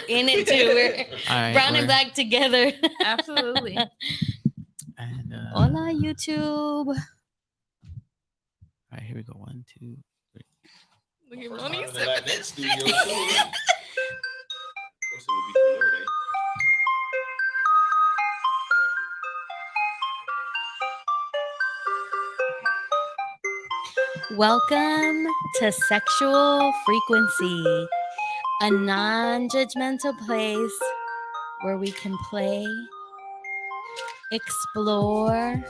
in it too. We're brown and black together. Absolutely. And Hola, YouTube. all right, here we go. 1, 2, 3. Look at Moni. Next studio too. Of course, it would be for Lord, Welcome to Sexual Frequency, a non-judgmental place where we can play, explore,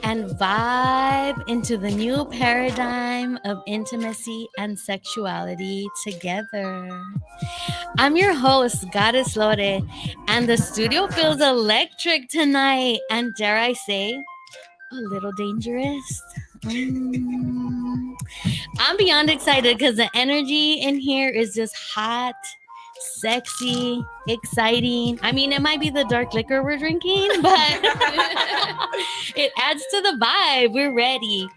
and vibe into the new paradigm of intimacy and sexuality together. I'm your host, Goddess Lore, and the studio feels electric tonight, and dare I say, a little dangerous. I'm beyond excited because the energy in here is just hot, sexy, exciting. I mean, it might be the dark liquor we're drinking, but it adds to the vibe. We're ready.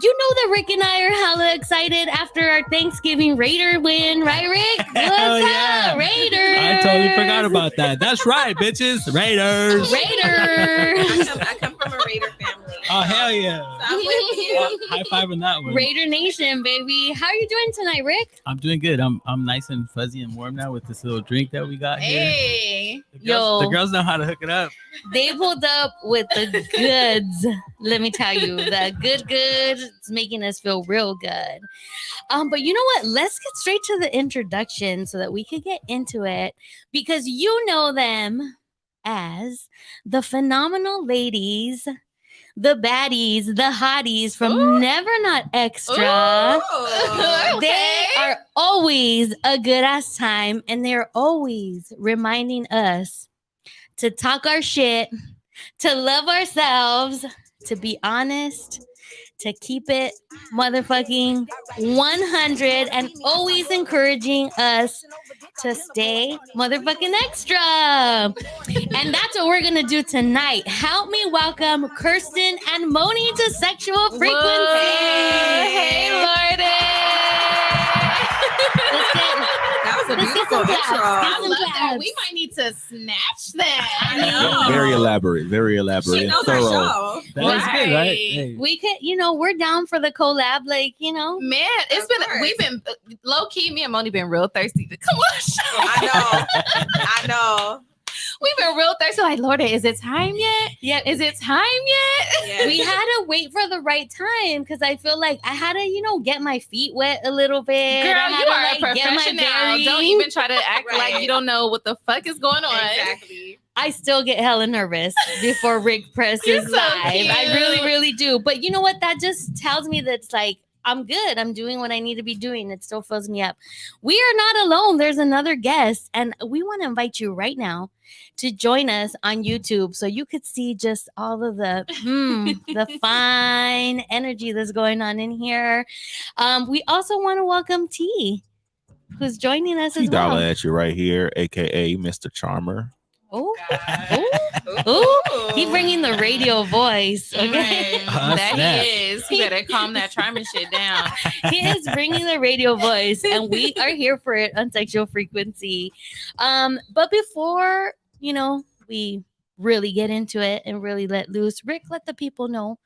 You know that Rick and I are hella excited after our Thanksgiving Raider win, right, Rick? What's up, Raiders? I totally forgot about that. That's right, bitches. Raiders. Raiders. I come from a Raider family. Oh, hell yeah. So I'm with you. High five on that one. Raider Nation, baby. How are you doing tonight, Rick? I'm doing good. I'm nice and fuzzy and warm now with this little drink that we got here. Hey. The girls know how to hook it up. They pulled up with the goods. Let me tell you, the good. It's making us feel real good. But you know what? Let's get straight to the introduction so that we could get into it, because you know them as the phenomenal ladies, the baddies, the hotties from Ooh. Never Not Extra. Ooh. They are always a good ass time, and they're always reminding us to talk our shit, to love ourselves, to be honest, to keep it motherfucking 100, and always encouraging us to stay motherfucking extra. And that's what we're going to do tonight. Help me welcome Kirsten and Moni to Sexual Frequency. Whoa. Hey, Lorde. That was a beautiful intro. I love that. We might need to snatch that. I know. Very elaborate. Very elaborate. She and knows our thorough. show. That was good, right? Hey. We could, we're down for the collab, like, Man, Of course. we've been low key. Me and Moni been real thirsty to come on the show. I know. We've been real thirsty. Like, Lorde, is it time yet? Yeah. Is it time yet? Yeah. We had to wait for the right time because I feel like I had to, get my feet wet a little bit. Girl, I had you to, are a get my professional. bearings. Don't even try to act Right. like you don't know what the fuck is going on. Exactly. I still get hella nervous before Rick presses You're so live. I cute. really, really do. But you know what? That just tells me that it's like, I'm good. I'm doing what I need to be doing. It still fills me up. We are not alone. There's another guest, and we want to invite you right now to join us on YouTube so you could see just all of the the fine energy that's going on in here. We also want to welcome T, who's joining us as well. Dollar at you right here, aka Mr. Charmer. Oh, he's bringing the radio voice. Okay. That snap. he is. He better calm that charming shit down. He is bringing the radio voice, and we are here for it on Sexual Frequency. But before, we really get into it and really let loose, Rick, let the people know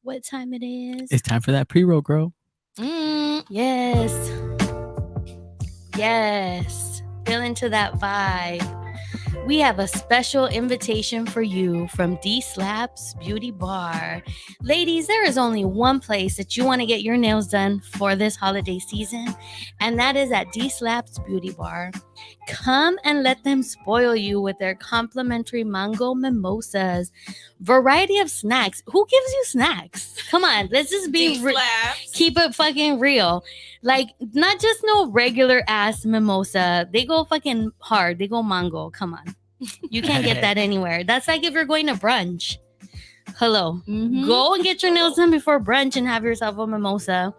what time it is. It's time for that pre-roll, girl. Yes. Feel into that vibe. We have a special invitation for you from D Slaps Beauty Bar. Ladies, there is only one place that you want to get your nails done for this holiday season, and that is at D Slaps Beauty Bar. Come and let them spoil you with their complimentary mango mimosas, variety of snacks. Who gives you snacks? Come on, let's just be keep it fucking real. Like, not just no regular ass mimosa. They go fucking hard. They go mango. Come on. You can't get that anywhere. That's like if you're going to brunch. Hello. Mm-hmm. Go and get your nails done before brunch and have yourself a mimosa.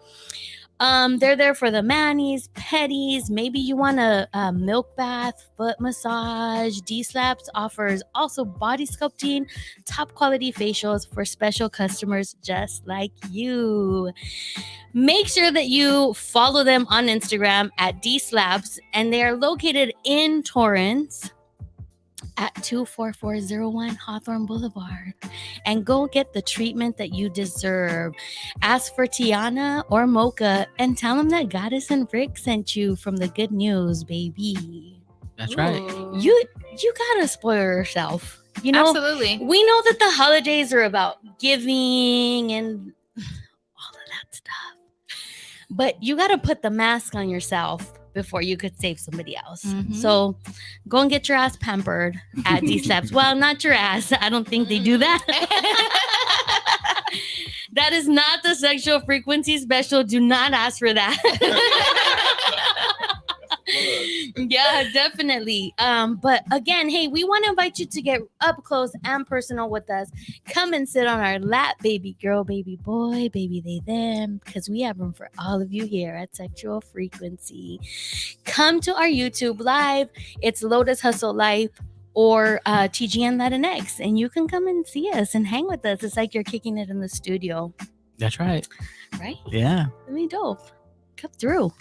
They're there for the manis, petties. Maybe you want a milk bath, foot massage. D-Slaps offers also body sculpting, top quality facials for special customers just like you. Make sure that you follow them on Instagram at D-Slaps, and they are located in Torrance at 24401 Hawthorne Boulevard, and go get the treatment that you deserve. Ask for Tiana or Mocha and tell them that Goddess and Rick sent you from the good news, baby. That's right. Ooh. You gotta spoil yourself. You know, Absolutely. we know that the holidays are about giving and all of that stuff, but you gotta put the mask on yourself before you could save somebody else. Mhm. So go and get your ass pampered at D-Slaps. Well, not your ass. I don't think they do that. That is not the sexual frequency special. Do not ask for that. Yeah, definitely. But again, hey, we want to invite you to get up close and personal with us. Come and sit on our lap, baby girl, baby boy, baby they them, because we have room for all of you here at Sexual Frequency. Come to our YouTube live. It's Lotus Hustle Life or TGN Latinx, and you can come and see us and hang with us. It's like you're kicking it in the studio, That's right. right? Yeah. I mean, dope. Come through.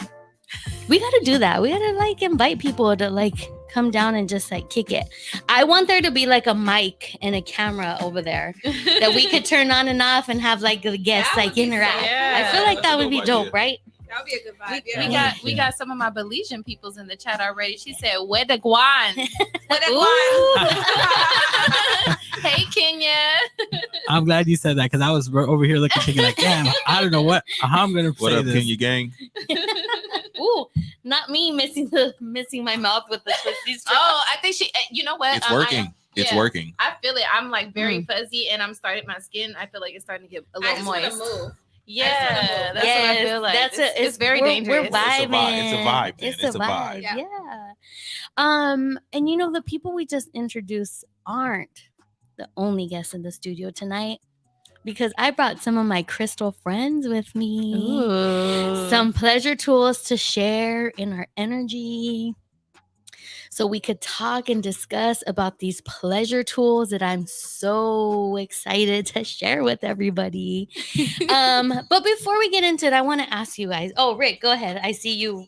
We gotta do that. We gotta like invite people to like come down and just like kick it. I want there to be like a mic and a camera over there that we could turn on and off and have like the guests That would like be interact. sick. I feel like That's that a would be dope dope, idea. right? That would be a good vibe. We Yeah. got we got some of my Belizean peoples in the chat already. She said, "Where the guan?" What a Ooh. Hey, Kenya. I'm glad you said that because I was over here looking, thinking like, damn, I don't know how I'm gonna What say up, this. Kenya gang? Ooh, not me missing my mouth with the twisty strap. Oh, I think she. You know what? It's working. It's yeah. working. I feel it. I'm like very fuzzy, and I'm starting my skin. I feel like it's starting to get a I little just want to moist. move. Yeah, that's what I feel like. That's it's very we're dangerous. vibing. It's a vibe, man. It's a vibe. Yeah. Yeah. And you know the people we just introduced aren't the only guests in the studio tonight, because I brought some of my crystal friends with me. Ooh. Some pleasure tools to share in our energy, so we could talk and discuss about these pleasure tools that I'm so excited to share with everybody. But before we get into it, I want to ask you guys. Oh, Rick, go ahead. I see you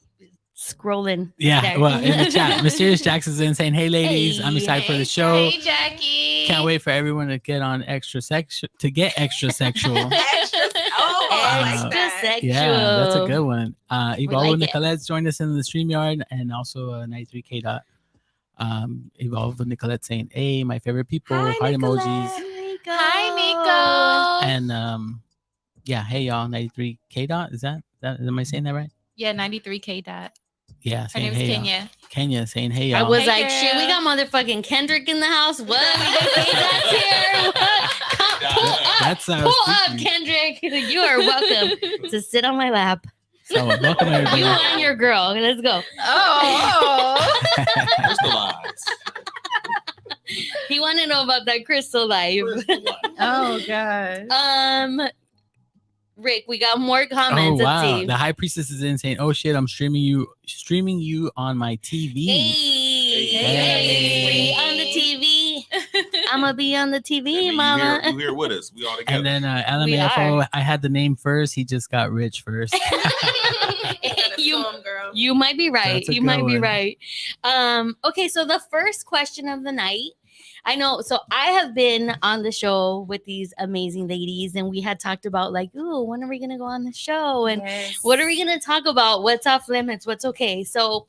scrolling. Yeah, there. well, in the chat, Mysterious Jackson's in saying, "Hey, ladies, I'm excited for the show. Hey, Jackie. Can't wait for everyone to get on extra sexual Extra. Oh, I like Extra that. sexual. Yeah, that's a good one. Evolve like it. Nicolette's joined us in the StreamYard, and also 93K dot. Evolve with Nicolette saying, "Hey, my favorite people, Hi, heart Nicolette. emojis." Nico. Hi, Nico. And yeah, hey y'all, 93K dot. Is that am I saying that right? Yeah, 93K dot. Yeah, Her saying name's hey Kenya. y'all. Kenya saying, "Hey I y'all." was Hey, like, shit, we girl. got motherfucking Kendrick in the house. What? We got K-Dot's here. What? Come, pull up. That's Pull up, Kendrick. You are welcome to sit on my lap. So welcome everybody. You and your girl. Let's go. Oh. Crystallized. He want to know about that crystal life. Oh gosh. Rick, we got more Oh comments. wow, Let's see. the high priestess is in saying, "Oh shit, I'm streaming you on my TV." Hey, Hey. on the TV. I'm gonna be on the TV, You mama. here with us. We all together. And then We LMAFO, I had the name first. He just got rich first. you, Girl. you might be right. That's a You good might be one. right. Okay, so the first question of the night. I know. So I have been on the show with these amazing ladies, and we had talked about like, ooh, when are we gonna go on the show? And what are we gonna talk about? What's off limits? What's okay? So,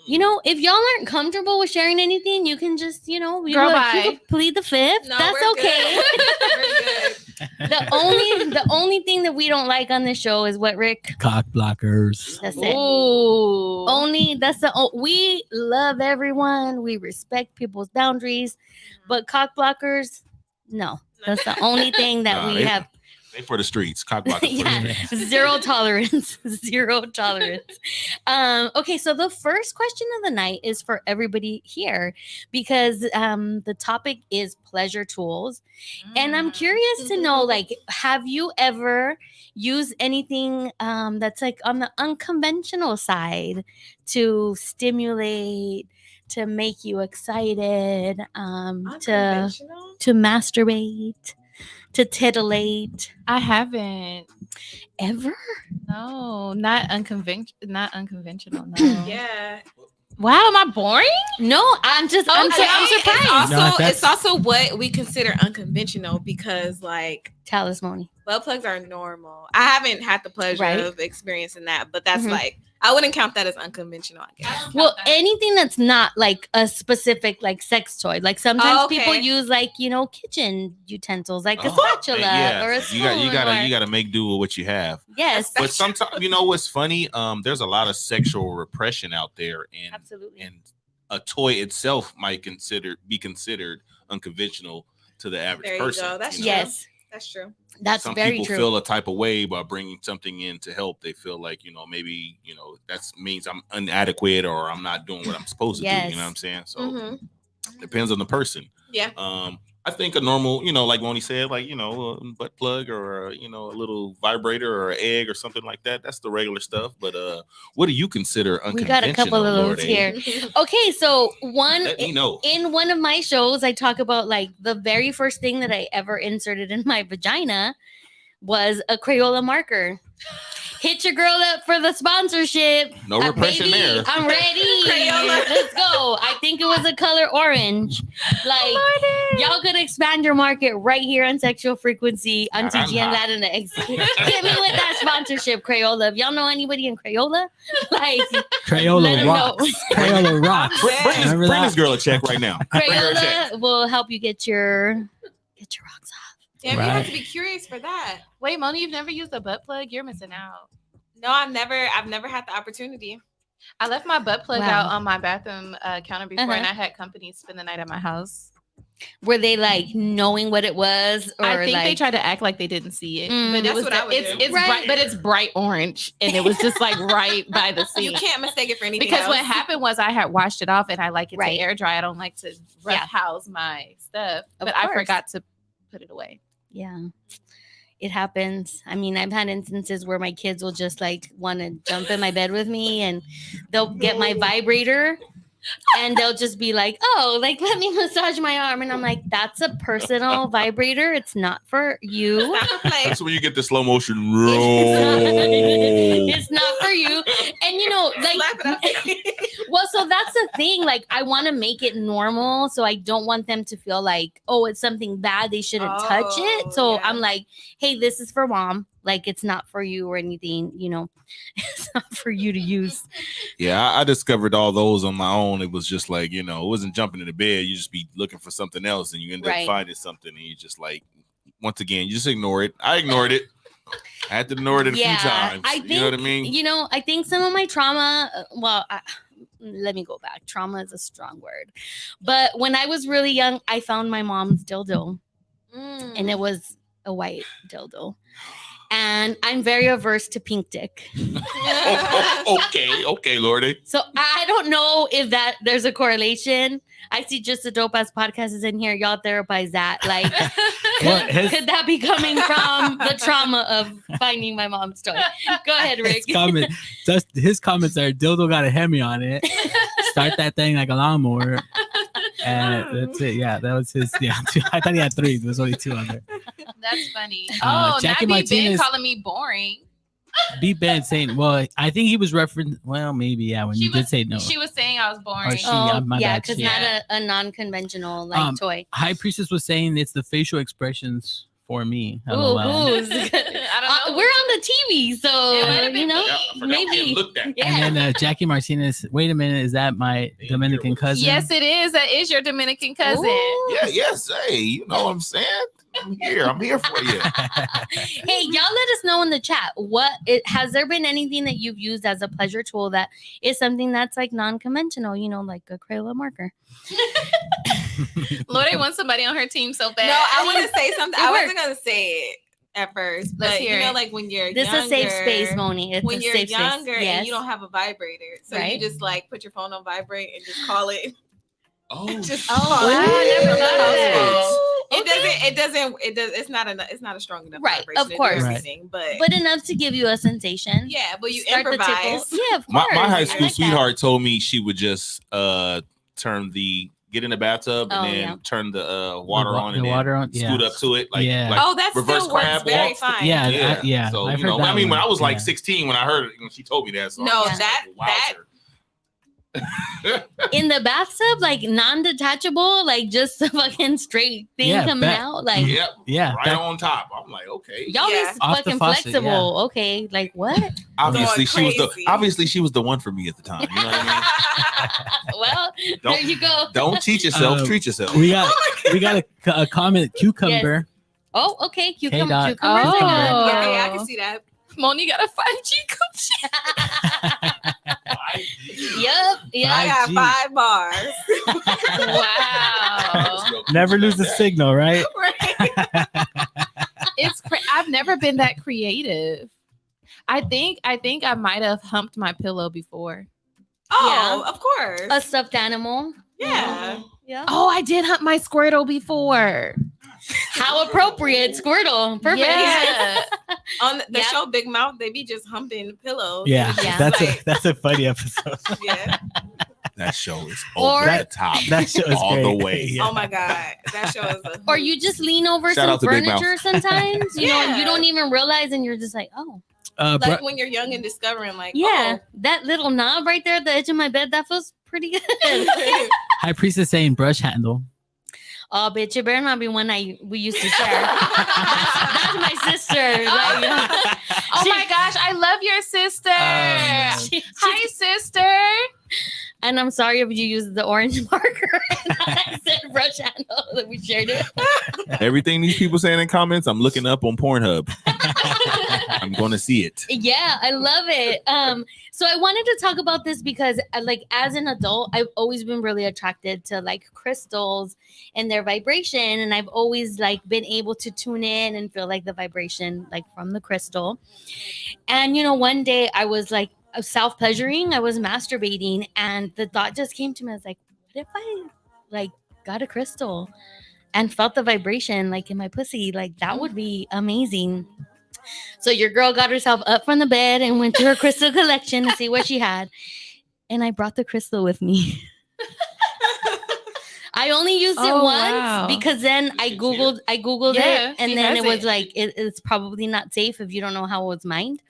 you know, if y'all aren't comfortable with sharing anything, you can just, you know, Girl, you bye. can plead the fifth. No, That's we're okay. good. We're good. The only thing that we don't like on this show is what, Rick? Cock blockers. That's it. Ooh. Only we love everyone. We respect people's boundaries, but cock blockers, no. That's the only thing that Nah, we they- have. They for the streets. Cock block is for the Yeah, streets. zero tolerance. Zero tolerance. Okay, so the first question of the night is for everybody here because the topic is pleasure tools. And I'm curious to know, like, have you ever used anything that's like on the unconventional side to stimulate, to make you excited, to Unconventional? to masturbate, to titillate? I haven't. Ever? No, not unconventional. No. Yeah. Wow, am I boring? No, I'm Okay, surprised. It's also, No, that's- it's also what we consider unconventional because like Talismony. butt plugs are normal. I haven't had the pleasure Right. of experiencing that, but that's Mhm. like I wouldn't count that as unconventional, I guess. Well, anything that's not like a specific like sex toy. Like sometimes Oh, okay. people use like, kitchen utensils, like a Oh, spatula yeah. or a spoon. you gotta make do with what you have. Yes, But sometimes, what's funny? There's a lot of sexual repression out there, and absolutely. a toy itself might be considered unconventional to the average There you person. go. That's you know? Yes, That's true. that's Some very people true. feel a type of way by bringing something in to help. They feel like, maybe, that means I'm inadequate or I'm not doing what I'm supposed to do. Yes. You know what I'm saying? So Mhm. depends on the person. Yeah. I think a normal, like when he said, like, a butt plug or, a little vibrator or an egg or something like that. That's the regular stuff. But what do you consider We unconventional? got a couple of those Lord A? here. Okay, so Let me know. in one of my shows, I talk about like the very first thing that I ever inserted in my vagina was a Crayola marker. Hit your girl up for the sponsorship. No repression Baby, there. I'm ready. Crayola. Let's go. I think it was a color orange. Like, y'all could expand your market right here on Sexual Frequency on TGN Latinx. Hit me with that sponsorship, Crayola. If y'all know anybody in Crayola, like, let Crayola 'em rocks. know. Crayola rocks. Remember Bring that? this girl a check right now. Bring her a check. Crayola will help you get your rocks off. Damn, you Right. have to be curious for that. Wait, Moni, you've never used a butt plug? You're missing out. No, I've never had the opportunity. I left my butt plug Wow. out on my bathroom counter before, Uh-huh. and I had company spend the night at my house. Were they like knowing what it was, or I think like they tried to act like they didn't see it, Mm. but it That's was what I would it's do. it's Right. bright, but it's bright orange, and it was just like right by the You sink. can't mistake it for anything Because else. what happened was I had washed it off, and I like it Right. to air dry. I don't like to rough Yeah. house my stuff, Of but I course. forgot to put it away. Yeah, it happens. I mean, I've had instances where my kids will just like want to jump in my bed with me and they'll get my vibrator and they'll just be like, oh, like, let me massage my arm. And I'm like, that's a personal vibrator. It's not for you. It's not for play. That's when you get the slow motion roll. It's not for you. And like, Slap it up. well, so that's the thing. Like, I want to make it normal. So I don't want them to feel like, oh, it's something bad. They shouldn't touch Oh, it. So yeah. I'm like, hey, this is for mom. Like, it's not for you or anything, it's not for you to use. Yeah, I discovered all those on my own. It was just like, it wasn't jumping into bed. You just be looking for something else and you end up Right. finding something and you just like, once again, you just ignore it. I ignored it. I had to ignore it a few times. I You know what I mean? I think some of my trauma, let me go back. Trauma is a strong word. But when I was really young, I found my mom's dildo and it was a white dildo. And I'm very averse to pink dick. Okay, Lordy. So I don't know if there's a correlation. I see Just a Dope Ass Podcast is in here. Y'all therapize that. Like, Well, his- could that be coming from the trauma of finding my mom's toy? Go ahead, Rick. His comments are dildo got a Hemi on it. Start that thing like a lawnmower. And that's it. Yeah, that was his. Yeah, I thought he had three. There was only two on there. That's funny. Jackie now Big Ben Martinez- calling me boring. B Ben saying, well, I think he was referencing. Well, maybe when She you did was- say no. She was saying I was boring. she- yeah, my bad, because she- not a non-conventional like toy. High Priestess was saying it's the facial expressions for me. Ooh, LOL. ooh. I don't know. We're on the TV, so It might have been Yeah, I forgot maybe. we looked at. Yeah. And then Jackie Martinez. Wait a minute, is that my Dominican cousin? Yes, it is. That is your Dominican cousin. Ooh. Yeah, yes. Hey, you know what I'm saying? I'm here for you. Hey, y'all let us know in the chat. Has there been anything that you've used as a pleasure tool that is something that's like non-conventional, like a Crayola marker? Lorde wants somebody on her team so bad. No, I want to say something. It I wasn't works. gonna say it at first. Let's But hear you know, it. like when you're This is younger, a safe space, Moni. It's when a you're safe younger space. and you don't have a vibrator, so Right. you just like put your phone on vibrate and just call it. Oh, Just Oh, call wow, it I never from the thought of that. household. Okay. It's not a strong enough Right, vibration of to do course. everything, but But enough to give you a sensation. yeah, but you Start the tickle. improvise. Yeah, of my course. high I school like that. sweetheart told me she would just get in the bathtub and Oh, then yeah. turn the water on and the then water on, yeah. scoot up to it like Yeah. like Oh, that reverse still works crab very walks. fine. Yeah, Yeah, So I've you heard know, that I mean, when one. I was like Yeah. 16 when I heard it, when she told me that. So No, I was that- like, wowzer. In the bathtub, like non-detachable, like just a fucking straight thing Yeah, coming bet. out. Like Yep, Yeah, right that- on top. I'm like, okay. y'all Yeah. is Off the fucking faucet, flexible. Okay, like what? Obviously, Going she was the one for me at the time. You know what I Well, Don't- there you go. mean? Don't cheat yourself, treat yourself. we got a comment. Cucumber. Oh, okay. K-Dot. Cucumbers Oh. are good. Yeah. Okay, I can see that. Moni got a 5G coach. Yep. Yeah. I got 5G. 5 bars. Wow. Never lose the signal, right? Right. I've never been that creative. I think I might have humped my pillow before. Oh, of course. A stuffed animal. Yeah. Yeah. Oh, I did hump my Squirtle before. How appropriate, Squirtle. Perfect. Yeah. On the Yeah. show Big Mouth, they be just humping pillows. Yeah, Yeah. that's a funny episode. Yeah. That show is Or- over the top. That show is all great. the way. Yeah. Oh my God. That show is a Or you just lean over Shout some out to Big Mouth. furniture sometimes. You know, Yeah. you don't even realize, and you're just like, oh, like when you're young and discovering, like, yeah, that little knob right there at the edge of my bed, that feels pretty good. High Priestess saying brush handle. Oh, bitch, it better not be one we used to share. That's my sister. Like, Oh my gosh, I love your sister. Hi, sister. and I'm sorry if you used the orange marker. I said brush handle that we shared it. Everything these people saying in comments, I'm looking up on Pornhub. I'm going to see it. Yeah, I love it. So I wanted to talk about this because, like, as an adult, I've always been really attracted to like crystals and their vibration, and I've always like been able to tune in and feel like the vibration, like from the crystal. And you know, one day I was like self pleasuring, I was masturbating, and the thought just came to me. I was like, what if I like got a crystal and felt the vibration like in my pussy? Like that would be amazing. So your girl got herself up from the bed and went to her crystal collection to see what she had. And I brought the crystal with me. I only used it Oh, once wow. because then I googled Yeah, it, and she then has it was it. like it's probably not safe if you don't know how it was mined.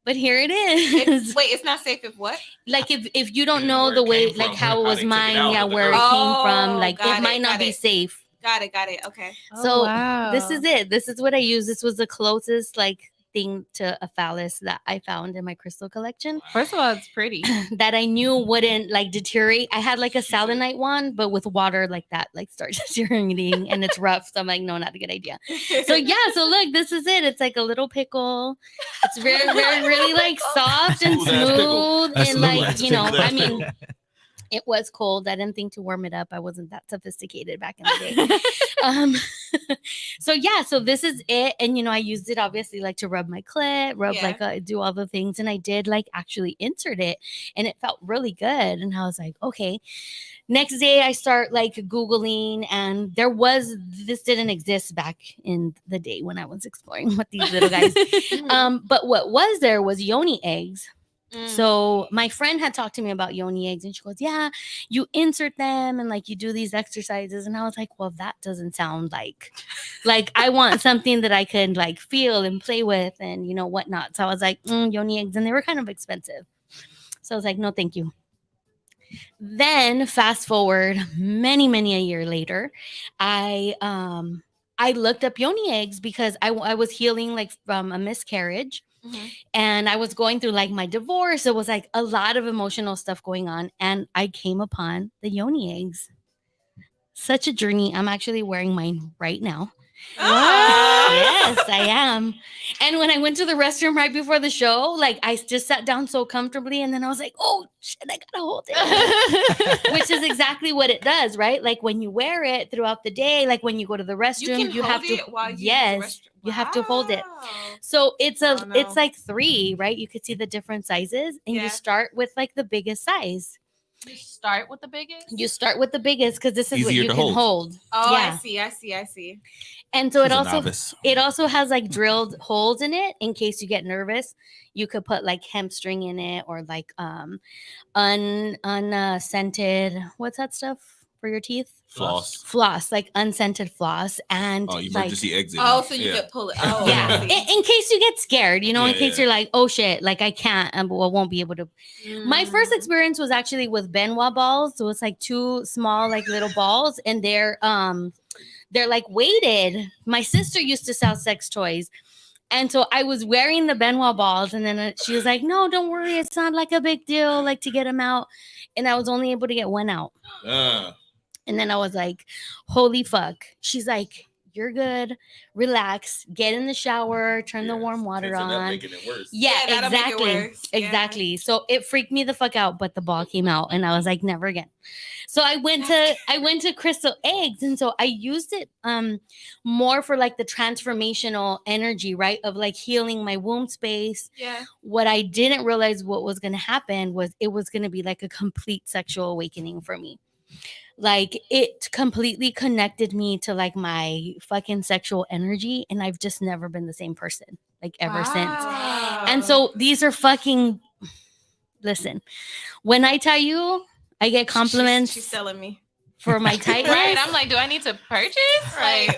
But here it is. Wait, it's not safe if what? Like if you don't Yeah, know where the it way, came like from, how how it they was took it mined, out yeah, of the where it earth. came from, Oh, like got it it, might not got be it. safe. Got it. Okay. So wow. this is it. This is what I use. This was the closest like thing to a phallus that I found in my crystal collection First of all, it's pretty. that I knew wouldn't like deteriorate. I had like a selenite one, but with water like that, like starts deteriorating and it's rough. So I'm like, no, not a good idea. So yeah, so look, this is it. It's like a little pickle. It's very, very, really like soft and Smooth-ass pickle. smooth. A And like, smooth-ass you know, pickle. I mean, it was cold. I didn't think to warm it up. I wasn't that sophisticated back in the day. So yeah, so this is it. And you know, I used it obviously like to rub my clit, Yeah. do all the things. And I did like actually insert it and it felt really good. And I was like, okay. Next day I start like Googling, and this didn't exist back in the day when I was exploring with these little guys. But what was there was yoni eggs. So my friend had talked to me about yoni eggs and she goes, yeah, you insert them and like you do these exercises. And I was like, well, that doesn't sound like I want something that I could like feel and play with and, you know, whatnot. So I was like, yoni eggs. And they were kind of expensive. So I was like, no, thank you. Then fast forward many a year later, I looked up yoni eggs because I was healing like from a miscarriage. And I was going through like my divorce. It was like a lot of emotional stuff going on. And I came upon the yoni eggs. Such a journey. I'm actually wearing mine right now. Yes, I am. And when I went to the restroom right before the show, like I just sat down so comfortably, and then I was like, "Oh shit, I gotta hold it," which is exactly what it does, right? Like when you wear it throughout the day, like when you go to the restroom, you have to. while you Yes, you have to hold it. So it's Oh, no. it's like 3, right? You could see the different sizes, and Yeah. you start with like the biggest size. You start with the biggest. You start with the biggest because this is what Easier you to can hold. hold. Oh, Yeah. I see. And so She's a novice. it also has like drilled holes in it in case you get nervous. You could put like hemp string in it, or like unscented, what's that stuff for your teeth? Floss, like unscented floss, and emergency exit. Oh, so you could pull it. Oh, yeah, I see. in case you get scared, you know, in case Yeah. you're like, oh shit, like I can't, I won't be able to. My first experience was actually with Benoit balls. So it's like 2 small, like little balls, and they're like weighted. My sister used to sell sex toys. And so I was wearing the Benoit balls, and then she was like, no, don't worry. It's not like a big deal, like to get them out. And I was only able to get 1 out. And then I was like, holy fuck. She's like, you're good. Relax. Get in the shower. Turn the warm water on. Making it worse. Yeah, that'll make it exactly. worse. Yeah. Exactly. So it freaked me the fuck out, but the ball came out, and I was like, never again. So I went to Crystal Eggs, and so I used it more for like the transformational energy, right? Of like healing my womb space. Yeah. What I didn't realize what was going to happen was it was going to be like a complete sexual awakening for me. Like it completely connected me to like my fucking sexual energy, and I've just never been the same person like ever since. And so these are fucking, listen, when I tell you I get compliments She's selling me. for my tightness. Right. I'm like, do I need to purchase? Right.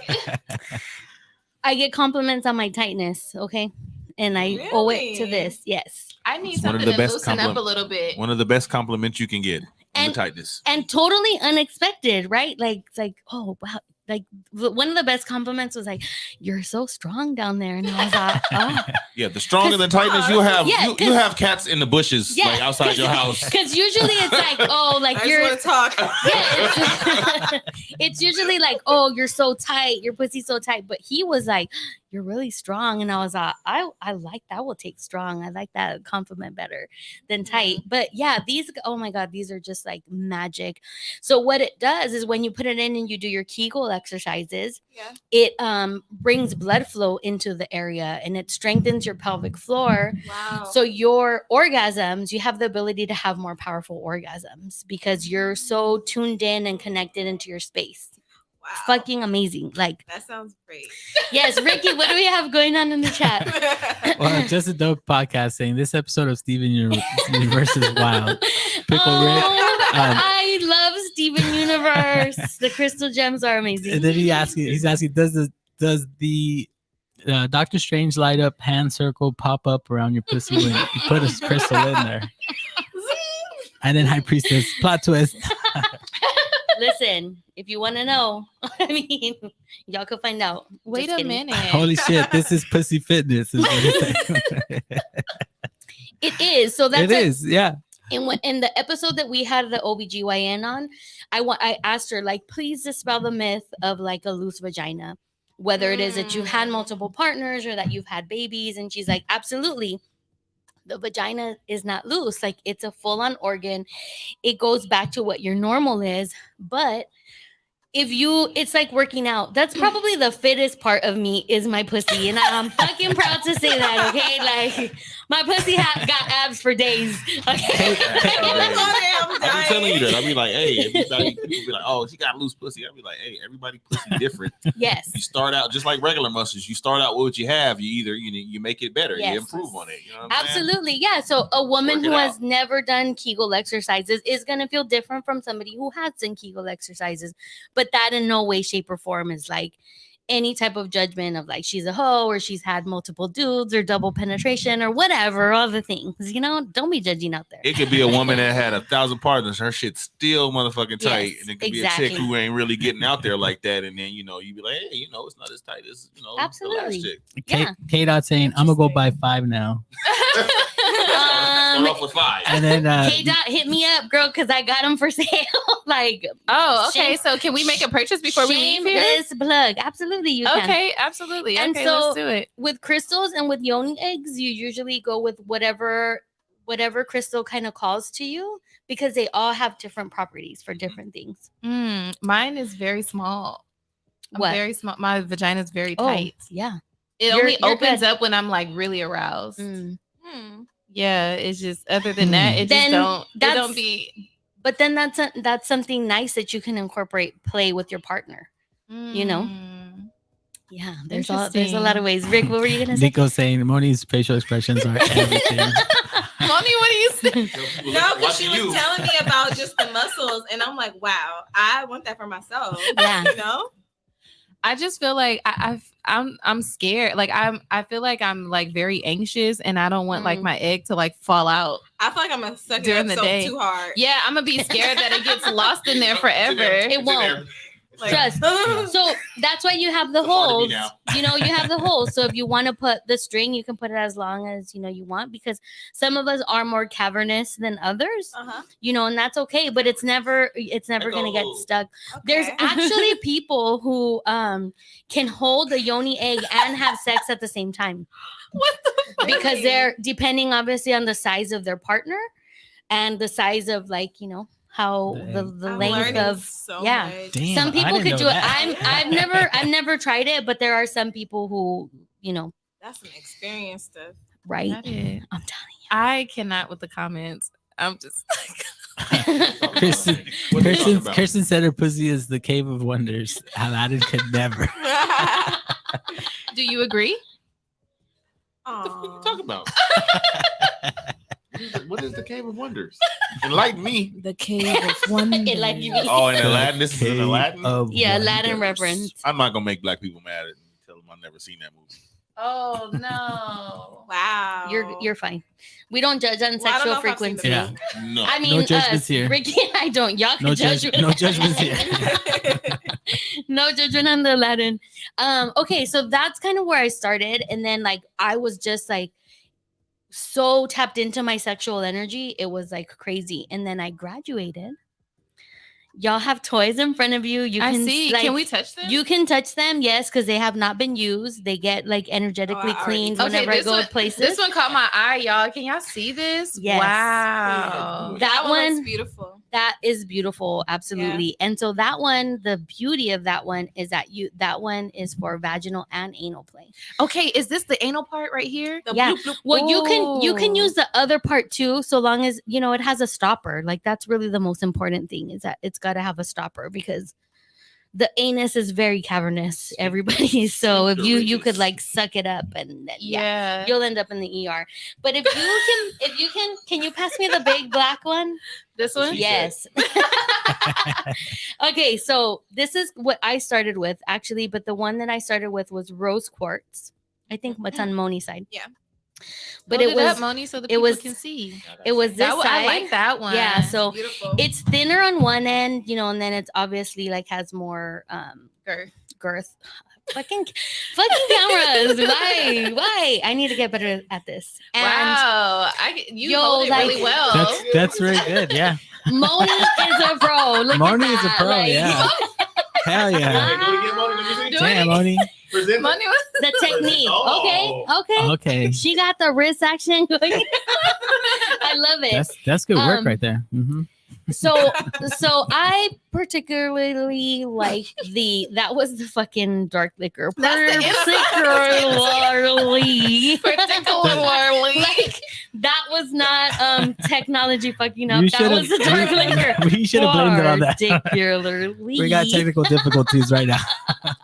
I get compliments on my tightness, okay? And I owe it to Really? this. Yes. I need It's one of something the to best loosen up a little bit. One of the best compliments you can get. And the tightness. And totally unexpected, right? Like it's like, oh wow. Like one of the best compliments was like, "You're so strong down there," and I was like, "Oh, Yeah, the stronger the tightness you have, Yeah, you have cats in the bushes yeah, like outside your house. Because usually it's like, oh, like I you're just want to talk. yeah, it's usually like, oh, you're so tight, your pussy's so tight. But he was like, you're really strong, and I was like, I like that. Will take strong. I like that compliment better than tight. But yeah, these, oh my god, these are just like magic. So what it does is when you put it in and you do your Kegel exercises, Yeah. it brings blood flow into the area, and it strengthens your pelvic floor. Wow. So your orgasms, you have the ability to have more powerful orgasms because you're so tuned in and connected into your space. Wow. Fucking amazing. Like, That sounds great. yes, Ricky, what do we have going on in the chat? Well, just a dope podcast saying this episode of Steven Universe is wild. Pickle Rick. I love Steven Universe. The crystal gems are amazing. And then he's asking, does the Doctor Strange light up hand circle pop up around your pussy when you put a crystal in there? And then High Priestess, plot twist. Listen, if you want to know, I mean, y'all can find out. Wait Just a kidding. minute. Holy shit, this is pussy fitness. Is what it's saying. It is. So that's It is, yeah. in the episode that we had the OBGYN on, I asked her, like, please dispel the myth of like a loose vagina, whether it is that you've had multiple partners or that you've had babies. And she's like, absolutely. The vagina is not loose. Like, it's a full-on organ. It goes back to what your normal is. But it's like working out. That's probably the fittest part of me is my pussy. And I'm fucking proud to say that, okay? Like, my pussy got abs for days. Okay. I be telling you that. I be like, hey, everybody, people be like, oh, she got a loose pussy. I be like, hey, everybody pussy different. Yes. You start out just like regular muscles. You start out with what you have. You either you make it better, Yes. you improve on it. You know what I'm saying? Absolutely. Yeah. So a woman Work it who has out. never done Kegel exercises is going to feel different from somebody who has done Kegel exercises. But that in no way, shape, or form is like any type of judgment of like she's a hoe or she's had multiple dudes or double penetration or whatever, all the things, you know, don't be judging out there. It could be a woman that had 1,000 partners. Her shit's still motherfucking tight. Yes, And it could exactly. be a chick who ain't really getting out there like that. And then, you be like, hey, it's not as tight as, the Absolutely. last chick. Yeah. K-Dot saying, I'm going to go buy 5 now. Start off with 5. And then K-Dot, hit me up, girl, because I got them for sale. Like, Oh, okay. Shame- So can we make a purchase before we leave here? shameless plug. Absolutely, you can. Okay, absolutely. And Okay, so- let's do it. With crystals and with yoni eggs, you usually go with whatever crystal kind of calls to you because they all have different properties for different things. Mine is very small. I'm What? very small. My vagina is very Oh, tight. yeah. It You're only opens good. up when I'm like really aroused. Mm. Yeah, it's just other than that, it Then just that's- don't be. But then that's something nice that you can incorporate, play with your partner. You know? Yeah, there's a lot Interesting. of ways. Rick, what were you gonna say? Nico's saying Moni's facial expressions are everything. Moni, what do you say? No, because she was telling me about just the muscles, and I'm like, wow, I want that for myself. Yeah. You know? I just feel like I'm scared. Like I feel like I'm like very anxious, and I don't want like my egg to like fall out. I feel like I'm gonna suck During it the up so day. too hard. Yeah, I'm gonna be scared that it gets lost in there forever. It won't. Like, Just so that's why you have the It's hard to holes. be now. You know, you have the holes. So if you want to put the string, you can put it as long as you want, because some of us are more cavernous than others. And that's okay. But it's never gonna get stuck. There's Okay. actually people who can hold a yoni egg and have sex at the same time. What the fuck? Because they're depending obviously on the size of their partner and the size of how the I'm length learning of so yeah. much. Damn, Some I people didn't could know do that. it. I've never tried it, but there are some people who That's some experience stuff. right. Got it. I'm telling I cannot with the comments. I'm just Kirsten, What are you talking about? Kirsten said her pussy is the cave of wonders. Aladdin could never. Do you agree? What the fuck you Aw. talking about? What is the Cave of Wonders? Enlighten me. The cave of wonders. It like you mean- Oh, in Aladdin. This is in Cave Aladdin. of Yeah, Aladdin wonders. reference. I'm not gonna make black people mad and tell them I've never seen that movie. Oh no. Wow. You're fine. We don't judge on Well, I don't sexual know if I've seen the frequency. Yeah. No. I mean, judgments us, here. Ricky and I don't. Y'all can No judge. judge- with no that. judgments here. No judgment on the Aladdin. Okay, so that's kind of where I started, and then like I was just like so tapped into my sexual energy, it was like crazy. And then I graduated. Y'all have toys in front of you. You I can see. like, Can we touch them? You can touch them, yes, because they have not been used. They get like energetically I already cleaned touched whenever I this go one, to places. This one caught my eye, y'all. Can y'all see this? Yes. Wow. That one- looks beautiful. That is beautiful, absolutely. And so that one, the beauty of that one is that one is for vaginal and anal play. Okay, is this the anal part right here? The Yeah. bloop, bloop. Well, you can Ooh. use the other part too, so long as it has a stopper. Like that's really the most important thing, is that it's got to have a stopper, because the anus is very cavernous, everybody. So if you could like suck it up, and then, Yeah. you'll end up in the ER. But if you can you pass me the big black one? This one? She Yes. Okay, so this is what I started with actually, but the one that I started with was rose quartz. I think what's on Moni's side. Yeah. But Hold it was up, Moni, so the it people was- can see. it was this That one, side. I like that one. Yeah, so Beautiful. it's thinner on one end, and then it's obviously like has more girth. Fucking cameras. Why? I need to get better at this. And Wow, you hold it really well. That's very good. Yeah. Moni is a pro. Look Moni at is a that. pro. Like, Yeah. Hell yeah. Hey, do it again, Moni. Let me see. Do it Damn, Moni. Present. Moni was the technique. Oh. Okay. Okay. She got the wrist action going. I love it. That's good work Um, right there. Mm-hmm. So I particularly like that was the fucking dark liquor. That's the Particularly. particularly. Like that was not technology fucking up. You That was the dark liquor. We should have blamed it on that. Particularly. We got technical difficulties right now.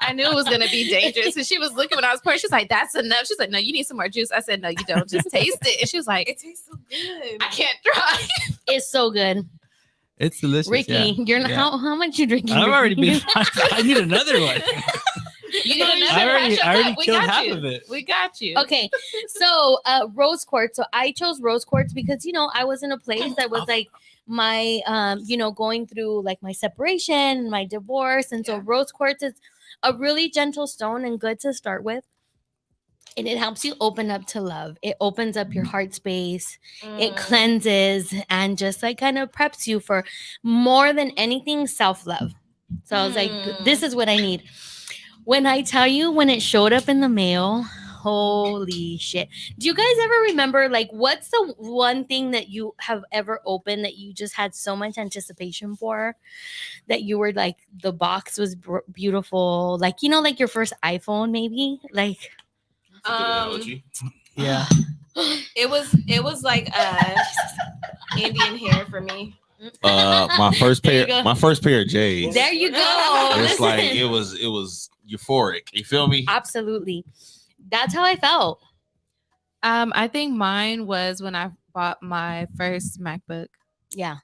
I knew it was gonna be dangerous. And she was looking when I was pouring. She's like, "That's enough." She's like, "No, you need some more juice." I said, "No, you don't. Just taste it." And she was like, It tastes so good. "I can't try." It's so good. It's delicious. Ricky, yeah. you're not Yeah. how much you drinking? I've already Ricky? been. I need another one. You need another I already pressure cup. We killed got half you. of it. We got you. Okay, so rose quartz. So I chose rose quartz because I was in a place that was like my going through like my separation, my divorce, and so Yeah. rose quartz is a really gentle stone and good to start with. and it helps you open up to love. It opens up your heart space. It Mm. cleanses and just like kind of preps you for more than anything self-love. So I was like, this is what I need. When I tell you, when it showed up in the mail, holy shit. Do you guys ever remember, like, what's the one thing that you have ever opened that you just had so much anticipation for? That you were like, the box was beautiful. Like, you know, like your first iPhone, maybe? Like, That's a good analogy. Yeah. It was like Indian hair for me. My first There you pair, go. my first pair of J's. there you go. It's like Listen. it was euphoric. You feel me? Absolutely. That's how I felt. I think mine was when I bought my first MacBook. Yeah.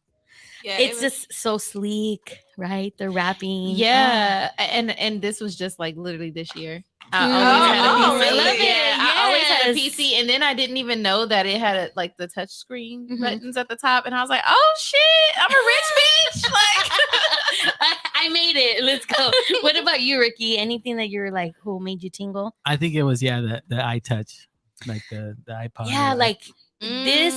Yeah, It's just so sleek, right? The wrapping. Yeah, and this was just like literally this year. I Mm. always had a Oh, PC. really? Love it. Yeah, I always had a Yes. PC, and then I didn't even know that it had like the touch screen Mhm. buttons at the top, and I was like, "Oh shit, I'm a rich bitch!" Like, I made it. Let's go. What about you, Ricky? Anything that you're like, who made you tingle? I think it was the iTouch, like the iPod. Yeah, or like this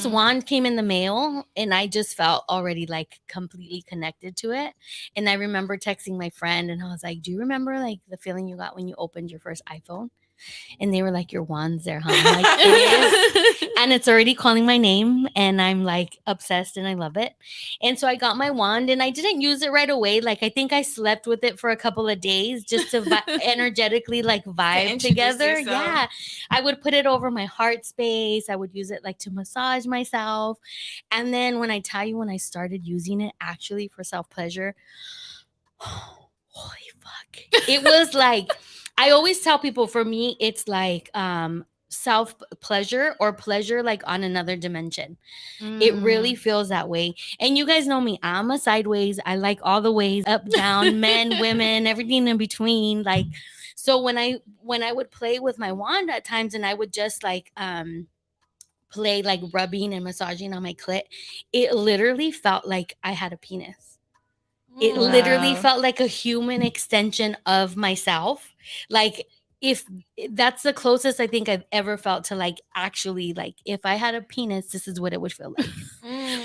Mm. wand came in the mail and I just felt already like completely connected to it. And I remember texting my friend and I was like, do you remember like the feeling you got when you opened your first iPhone? And they were like, your wand's there, huh? I'm like, it is. And it's already calling my name and I'm like obsessed and I love it. And so I got my wand and I didn't use it right away. Like I think I slept with it for a couple of days just to energetically like vibe introduce together. yourself. Yeah. I would put it over my heart space. I would use it like to massage myself. And then when I tell you when I started using it actually for self-pleasure, holy fuck. It was like I always tell people for me it's like self pleasure or pleasure like on another dimension. It really feels that way. And you guys know me, I'm a sideways. I like all the ways, up, down, men, women, everything in between. Like so when I would play with my wand at times and I would just like play like rubbing and massaging on my clit, it literally felt like I had a penis. It literally Wow. felt like a human extension of myself. Like if that's the closest I think I've ever felt to like actually like if I had a penis, this is what it would feel like.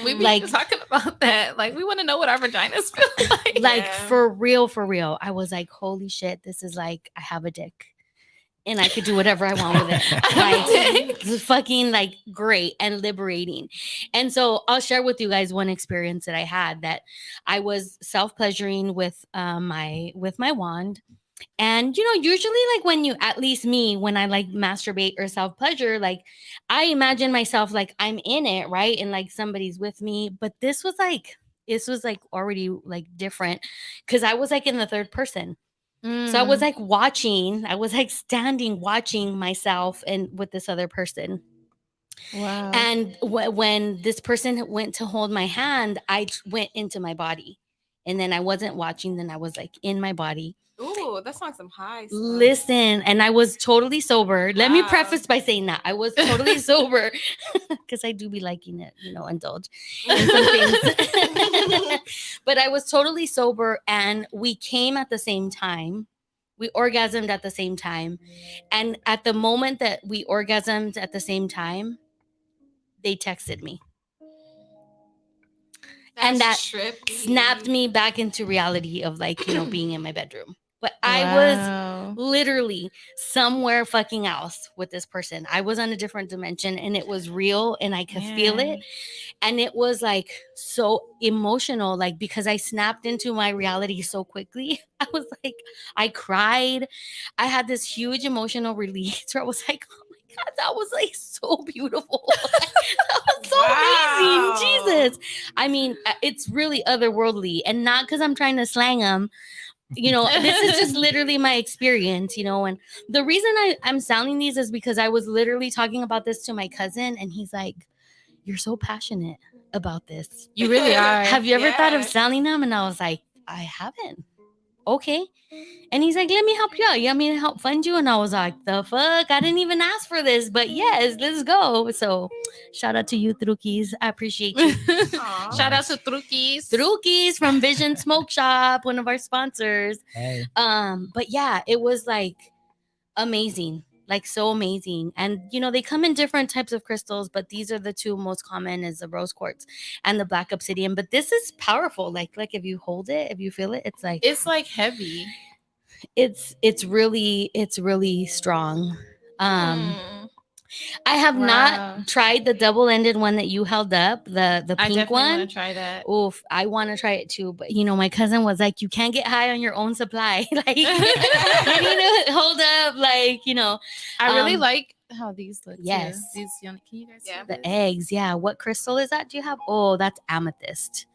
We be Like- talking about that. Like, we want to know what our vaginas feel like. Like Yeah. for real. I was like, holy shit, this is like I have a dick. And I could do whatever I want with it. I have a Like, dick. it's fucking like great and liberating. And so I'll share with you guys one experience that I had that I was self-pleasuring with my wand. And you know, usually like when you at least me, when I like masturbate or self-pleasure, like I imagine myself like I'm in it, right? And like somebody's with me. But this was like already like different because I was like in the third person. So I was like watching, I was like standing watching myself and with this other person. Wow. And when this person went to hold my hand, I went into my body. And then I wasn't watching, then I was like in my body. Ooh, that's like some high stuff. Listen, and I was totally sober. Let me Wow. preface by saying that I was totally sober because I do be liking it, you know, indulge in some things. But I was totally sober and we came at the same time. We orgasmed at the same time. And at the moment that we orgasmed at the same time, they texted me. And that trippy. snapped me back into reality of like, you know, being in my bedroom. But I was literally somewhere fucking else with this person. I was on a different dimension and it was real and I could feel it. And it was like so emotional, like because I snapped into my reality so quickly. I was like, I cried. I had this huge emotional release where I was like, oh my God, that was like so beautiful. That was so Wow. amazing. Jesus. I mean, it's really otherworldly and not because I'm trying to slang them. You know, this is just literally my experience, you know. And the reason I'm sounding these is because I was literally talking about this to my cousin and he's like, you're so passionate about this. You really are. Have you ever thought of Yeah. selling them? And I was like, I haven't. Okay. And he's like, let me help you out. You want me to help fund you? And I was like, the fuck? I didn't even ask for this, but yes, let's go. So shout out to you, Truquis. I appreciate you. Aw. Shout out to Truquis. Truquis from Vision Smoke Shop, one of our sponsors. Hey. But yeah, it was like amazing. like so amazing. And they come in different types of crystals, but these are the two most common, is the rose quartz and the black obsidian. But this is powerful. Like if you hold it, if you feel it, it's like heavy. it's really strong. I have Wow. not tried the double-ended one that you held up, the I pink definitely one. want to try that. Oof, I want to try it too. But my cousin was like, you can't get high on your own supply. Like you need to hold up, I really like how these look. Yes. Too. These, can you guys see the this? eggs. Yeah. What crystal is that? Do you have? Oh, that's amethyst.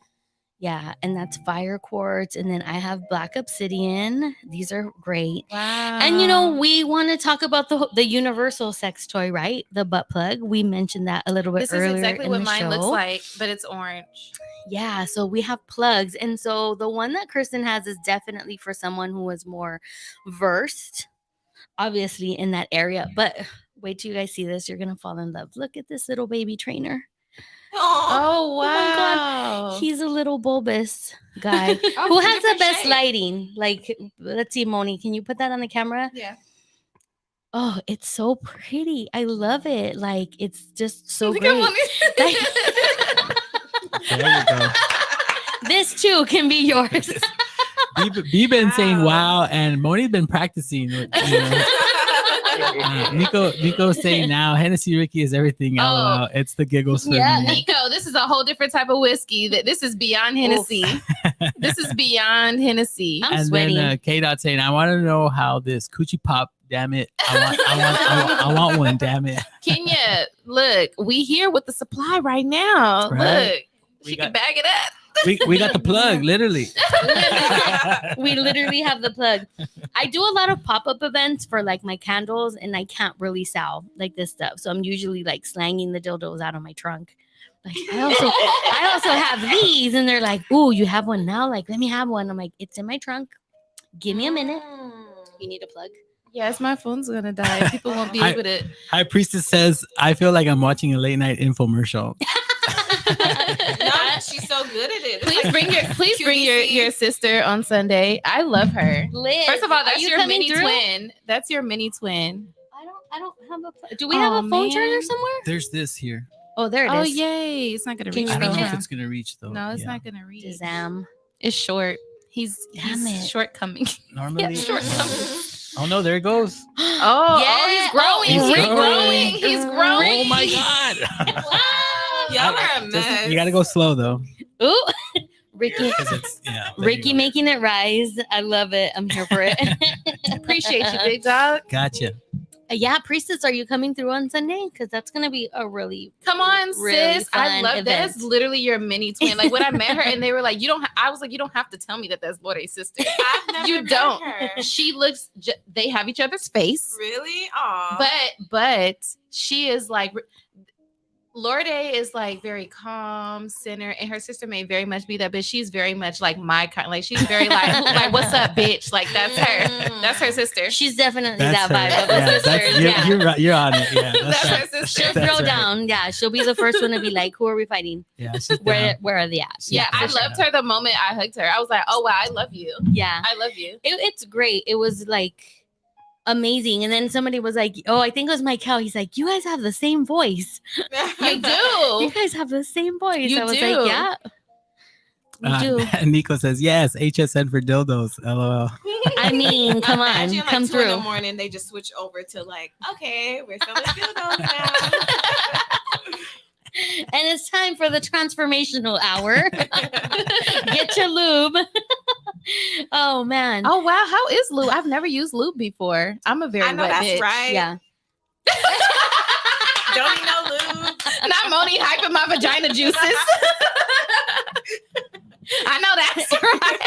Yeah, and that's fire quartz, and then I have black obsidian. These are great. Wow. And we want to talk about the universal sex toy, right? The butt plug. We mentioned that a little bit this earlier. is exactly in what the mine show. looks like, but it's orange. Yeah, so we have plugs, and so the one that Kristen has is definitely for someone who is more versed, obviously, in that area. But wait till you guys see this; you're gonna fall in love. Look at this little baby trainer. Oh wow! my God. He's a little bulbous guy. Oh, Who has the different best shape. lighting? Like, let's see, Moni, can you put that on the camera? Yeah. Oh, it's so pretty. I love it. Like, it's just so Look great. at There you go. This too can be yours. Bee been saying Wow. wow, and Moni's been practicing. Nico's saying now Hennessy Ricky is everything. Oh. LOL. It's the giggles for Yeah. me. Nico, this is a whole different type of whiskey. This is beyond Hennessy. This is beyond Hennessy. I'm And sweating. then K Dot saying, I want to know how this coochie pop. Damn it! I want one. Damn it! Kenya, look, we here with the supply right now. Right. Look, We she got- can bag it up. We got the plug, literally. We literally have the plug. I do a lot of pop-up events for like my candles, and I can't really sell like this stuff. So I'm usually like slanging the dildos out of my trunk. Like I also have these, and they're like, "Ooh, you have one now? Like, let me have one." I'm like, "It's in my trunk. Give me a minute." You need a plug? Yes, my phone's gonna die. People won't be able to. High Priestess says, I feel like I'm watching a late night infomercial. No, she's so good at it. It's Please like bring your sister on Sunday. I love her. Liz, First of all, are that's you your coming mini through? twin. That's your mini twin. I don't have a plug. Do we have Oh, a phone charger man. somewhere? There's this here. Oh, there it is. Oh yay! It's not gonna Can reach. you I don't reach know it? if it's gonna reach though. No, it's Yeah. not gonna reach. Shazam. It's short. He's Damn it. shortcoming. Normally. Shortcoming. Oh no, there it goes. Oh, Yeah. he's growing. He's He's growing. growing. He's growing. Oh my god! Y'all are a mess. You gotta go slow though. Ooh, Ricky. 'Cause it's, yeah, there you Ricky go. making it rise. I love it. I'm here for it. Appreciate you, big dog. Gotcha. Yeah, Priestess, are you coming through on Sunday? Because that's gonna be a really Come on, Really sis. I fun love that. event. That's literally your mini twin. Like when I met her, and they were like, "You don't." I was like, "You don't have to tell me that that's Lore's sister." I've never You met don't. her. She looks. They have each other's face, Really? Aw. but she is like. Lorde is like very calm, centered, and her sister may very much be that, but she's very much like my kind. Like she's very like what's up, bitch? Like that's her. That's her sister. she's definitely That's that her. vibe of Yeah, a sister. that's- Yeah. you're right. You're on it. Yeah, That's that's her right. sister. She'll That's throw right. down. Yeah, she'll be the first one to be like, "Who are we fighting? Yeah, she's Where down. where are they at?" Yeah, I loved her the moment I hugged her. I was like, oh wow, I love you. Yeah, I love you. it's great. It was like amazing. And then somebody was like, "Oh, I think it was Michael." He's like, "You guys have the same voice. You You do. guys have the same voice." You I was do. like, "Yeah, we do." And Nico says yes. HSN for dildos. LOL. I mean, come on, Imagine, like, come 2 in the through. morning, they just switch over to like, okay, we're selling dildos now. And it's time for the transformational hour. Get your lube. Oh man. Oh wow, how is lube? I've never used lube before. I'm a very I know wet that's bitch. right. Yeah. Don't need no lube. Not Moni hyping my vagina juices. I know that's right.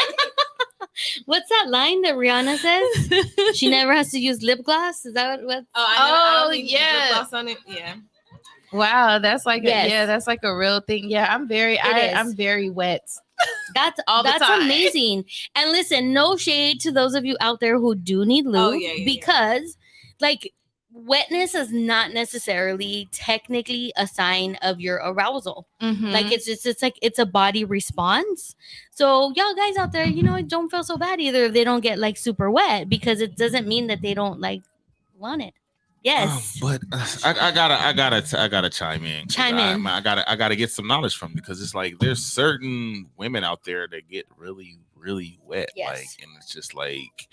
What's that line that Rihanna says? She never has to use lip gloss. Is that what? Oh, I know. I Oh, don't need yeah. lip gloss on it. Yeah. Wow, that's like Yes. that's like a real thing. Yeah, I'm very I'm very wet. That's All the that's time. amazing. And listen, no shade to those of you out there who do need lube, Oh, yeah, yeah, yeah. because like wetness is not necessarily technically a sign of your arousal. Mhm. Like it's like it's a body response. So y'all guys out there, don't feel so bad either if they don't get like super wet, because it doesn't mean that they don't like want it. Yes. But I gotta chime in. 'Cause Chime in. I gotta get some knowledge from you, because it's like there's certain women out there that get really, really wet. Yes. Like, and it's just like,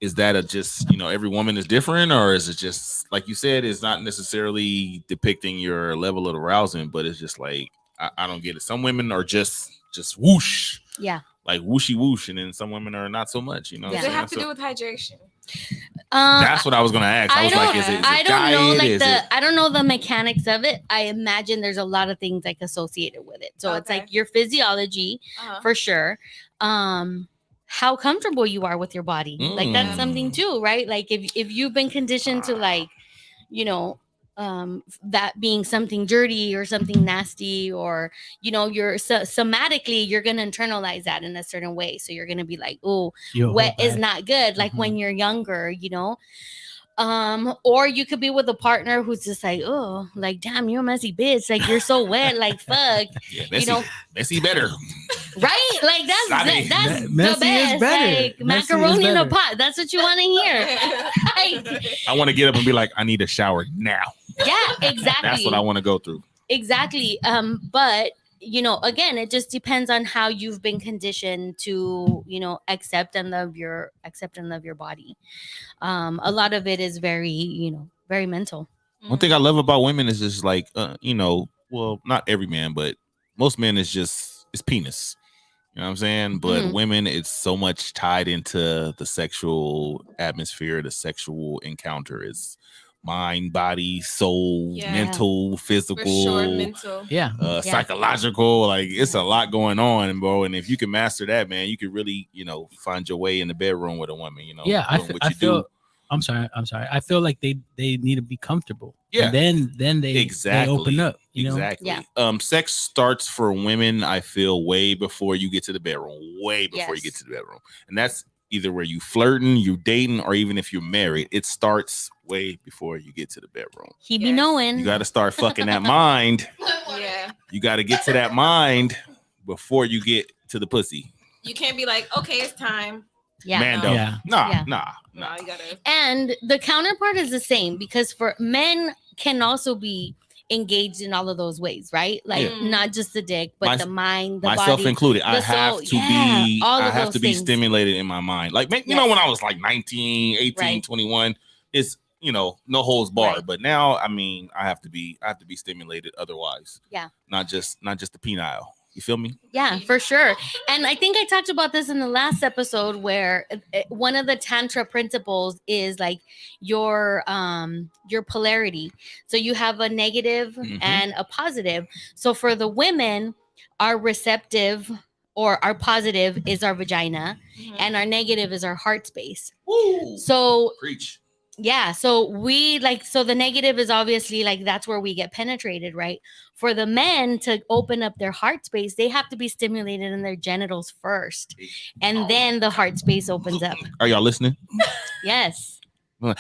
is that just every woman is different, or is it just like you said, it's not necessarily depicting your level of arousing, but it's just like I don't get it. Some women are just whoosh. Yeah. Like whooshy whoosh, and then some women are not so much. Yeah. what Does I'm it have to saying? do with hydration? That's what I was gonna ask. I was like, is it I don't know, diet? like Is it? I don't know the mechanics of it. I imagine there's a lot of things like associated with it. So it's Okay. like your physiology Uh-huh. for sure. How comfortable you are with your body. Like that's something too, right? Like if you've been conditioned to like, that being something dirty or something nasty, or you're somatically you're gonna internalize that in a certain way. So you're gonna be like, oh, wet is not good. Like when you're younger, or you could be with a partner who's just like, oh, like damn, you're a messy bitch. Like you're so wet. Like fuck. Yeah, messy better. Right? Like that's Sorry. that's the Messy is best. better. Like Messy is macaroni in a better. pot. That's what you want to hear. Like, I want to get up and be like, I need a shower now. yeah, exactly. That's what I want to go through. Exactly. But again, it just depends on how you've been conditioned to, accept and love your body. A lot of it is very, very mental. One thing I love about women is just like, well, not every man, but most men is just it's penis. You know what I'm saying? But women, it's so much tied into the sexual atmosphere, the sexual encounter. It's mind, body, soul, mental, physical, For sure, mental. Yeah. psychological. Like it's a lot going on, bro. And if you can master that, man, you can really, find your way in the bedroom with a woman. Yeah, doing what you do. I'm sorry. I feel like they need to be comfortable. Yeah. And then they open up. Exactly. Yeah. Sex starts for women, I feel, way before you get to the bedroom. Way before you get to the bedroom. And that's either where you flirting, you dating, or even if you're married. It starts way before you get to the bedroom. He be knowing. You got to start fucking that mind. Yeah. You got to get to that mind before you get to the pussy. You can't be like, okay, it's time. Yeah. Mando. Yeah. Nah. No, you gotta. And the counterpart is the same, because for men can also be engaged in all of those ways, right? Like not just the dick, but the mind, the myself body, included. I the have soul. to Yeah, be all of I have those to be things. stimulated in my mind. Like when I was like 19, 18, Right. 21, it's no holds barred. Right. But now, I mean, I have to be stimulated otherwise. Yeah. Not just the penile. You feel me? Yeah, for sure. And I think I talked about this in the last episode, where one of the tantra principles is like your polarity. So you have a negative and a positive. So for the women, our receptive or our positive is our vagina, and our negative is our heart space. Woo. So Preach. yeah, so the negative is obviously like that's where we get penetrated, right? For the men to open up their heart space, they have to be stimulated in their genitals first, and then the heart space opens up. Are y'all listening? Yes.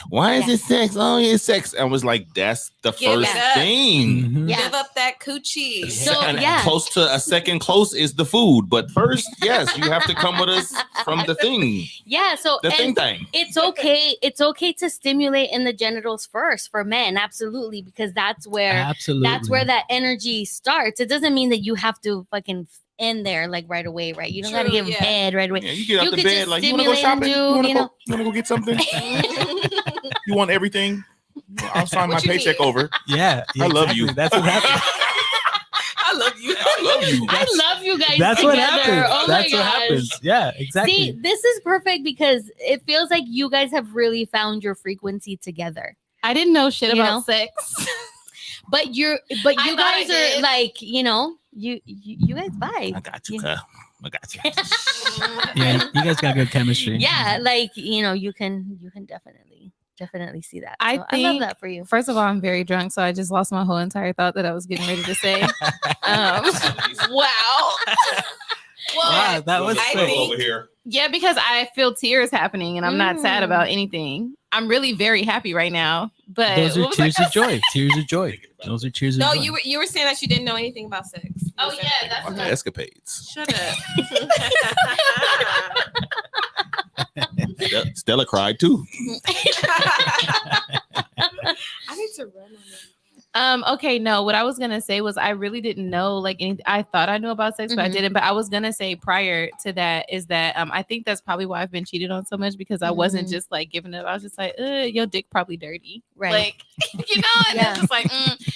Why is it sex? Oh, it's sex. I was like, that's the Give first it up. thing. Mhm. Yeah. Give up that coochie. So, And yeah. close to a second close is the food. But first, yes, you have to come with us from the thing. Yeah. So The and thing. it's okay. It's okay to stimulate in the genitals first for men, absolutely, because that's where that energy starts. It doesn't mean that you have to fucking in there like right away, right? You don't gotta True, get bed right away. Yeah, you get out You the could bed just like, you want to go stimulate and shopping? do, You want to go get something? You want everything? I'll sign my What you paycheck need? over. Yeah. I love you. That's what happens. I love you. I love you. I love you guys That's together. what happens. Oh That's my what gosh. happens. Yeah, exactly. See, this is perfect because it feels like you guys have really found your frequency together. I didn't know shit You about know? sex. But you I thought I guys are did. like, you guys vibe. I got you, cuz. I got you. Yeah, you guys got good chemistry. Yeah, like you can definitely see that. I So I love think- that for you. First of all, I'm very drunk, so I just lost my whole entire thought that I was getting ready to say. Wow. Well, Wow, that was I quick. think- over here. Yeah, because I feel tears happening and I'm not sad about anything. I'm really very happy right now. But Those are what was I tears gonna of joy. Tears of joy. Those are tears of No, joy. you were saying that you didn't know anything about sex. Oh, yeah, that's My right. escapades. Shut up. Stella cried too. Okay, no, what I was gonna say was I really didn't know like anything. I thought I knew about sex, but I Mhm. didn't. But I was gonna say prior to that is that I think that's probably why I've been cheated on so much because I wasn't Mhm. just like giving it. I was just like, your dick probably dirty. Right. Like, and Yeah. it's just like,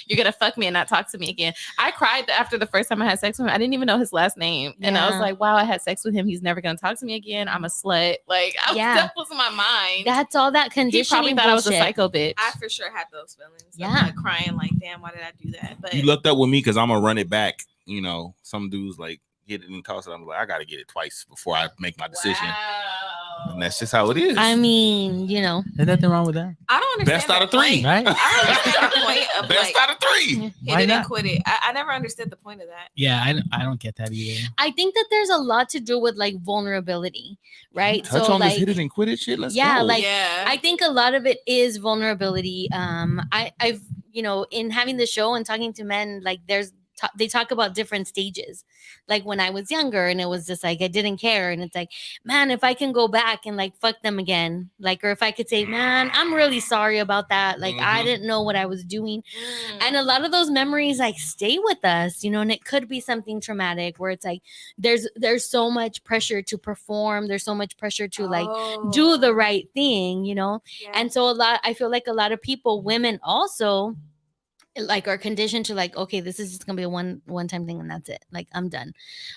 you're gonna fuck me and not talk to me again. I cried after the first time I had sex with him. I didn't even know his last name. And I was Yeah. like, wow, I had sex with him. He's never gonna talk to me again. I'm a slut. Like, Yeah. that was my mind. That's all that He conditioning probably thought I was a bullshit. psycho bitch. I for sure had those feelings. Yeah. I'm like crying, like, damn, why did I do that? But You lucked up with me because I'm gonna run it back. You know, some dudes like get it and toss it. I'm like, I gotta get it twice before I make my decision. wow. And that's just how it is. I mean, you know. There's nothing wrong with that. I don't understand. Best out of the point. three. Right? I don't understand the point of Best like out of three. hit Why it and not? quit it. I never understood the point of that. Yeah, I don't get that either. I think that there's a lot to do with like vulnerability, right? Touch on this hit it and quit it shit. Let's yeah, go. like Yeah. I think a lot of it is vulnerability. I've in having the show and talking to men, like they talk about different stages. Like when I was younger and it was just like I didn't care, and it's like, man, if I can go back and like fuck them again, like, or if I could say, man, I'm really sorry about that. Like I Mhm. didn't know what I was doing. Mm. And a lot of those memories like stay with us, and it could be something traumatic where it's like there's so much pressure to perform, there's so much pressure to like do the right thing, Yeah. and so I feel like a lot of people, women also, like are conditioned to like, okay, this is just gonna be a one time thing and that's it, like I'm done.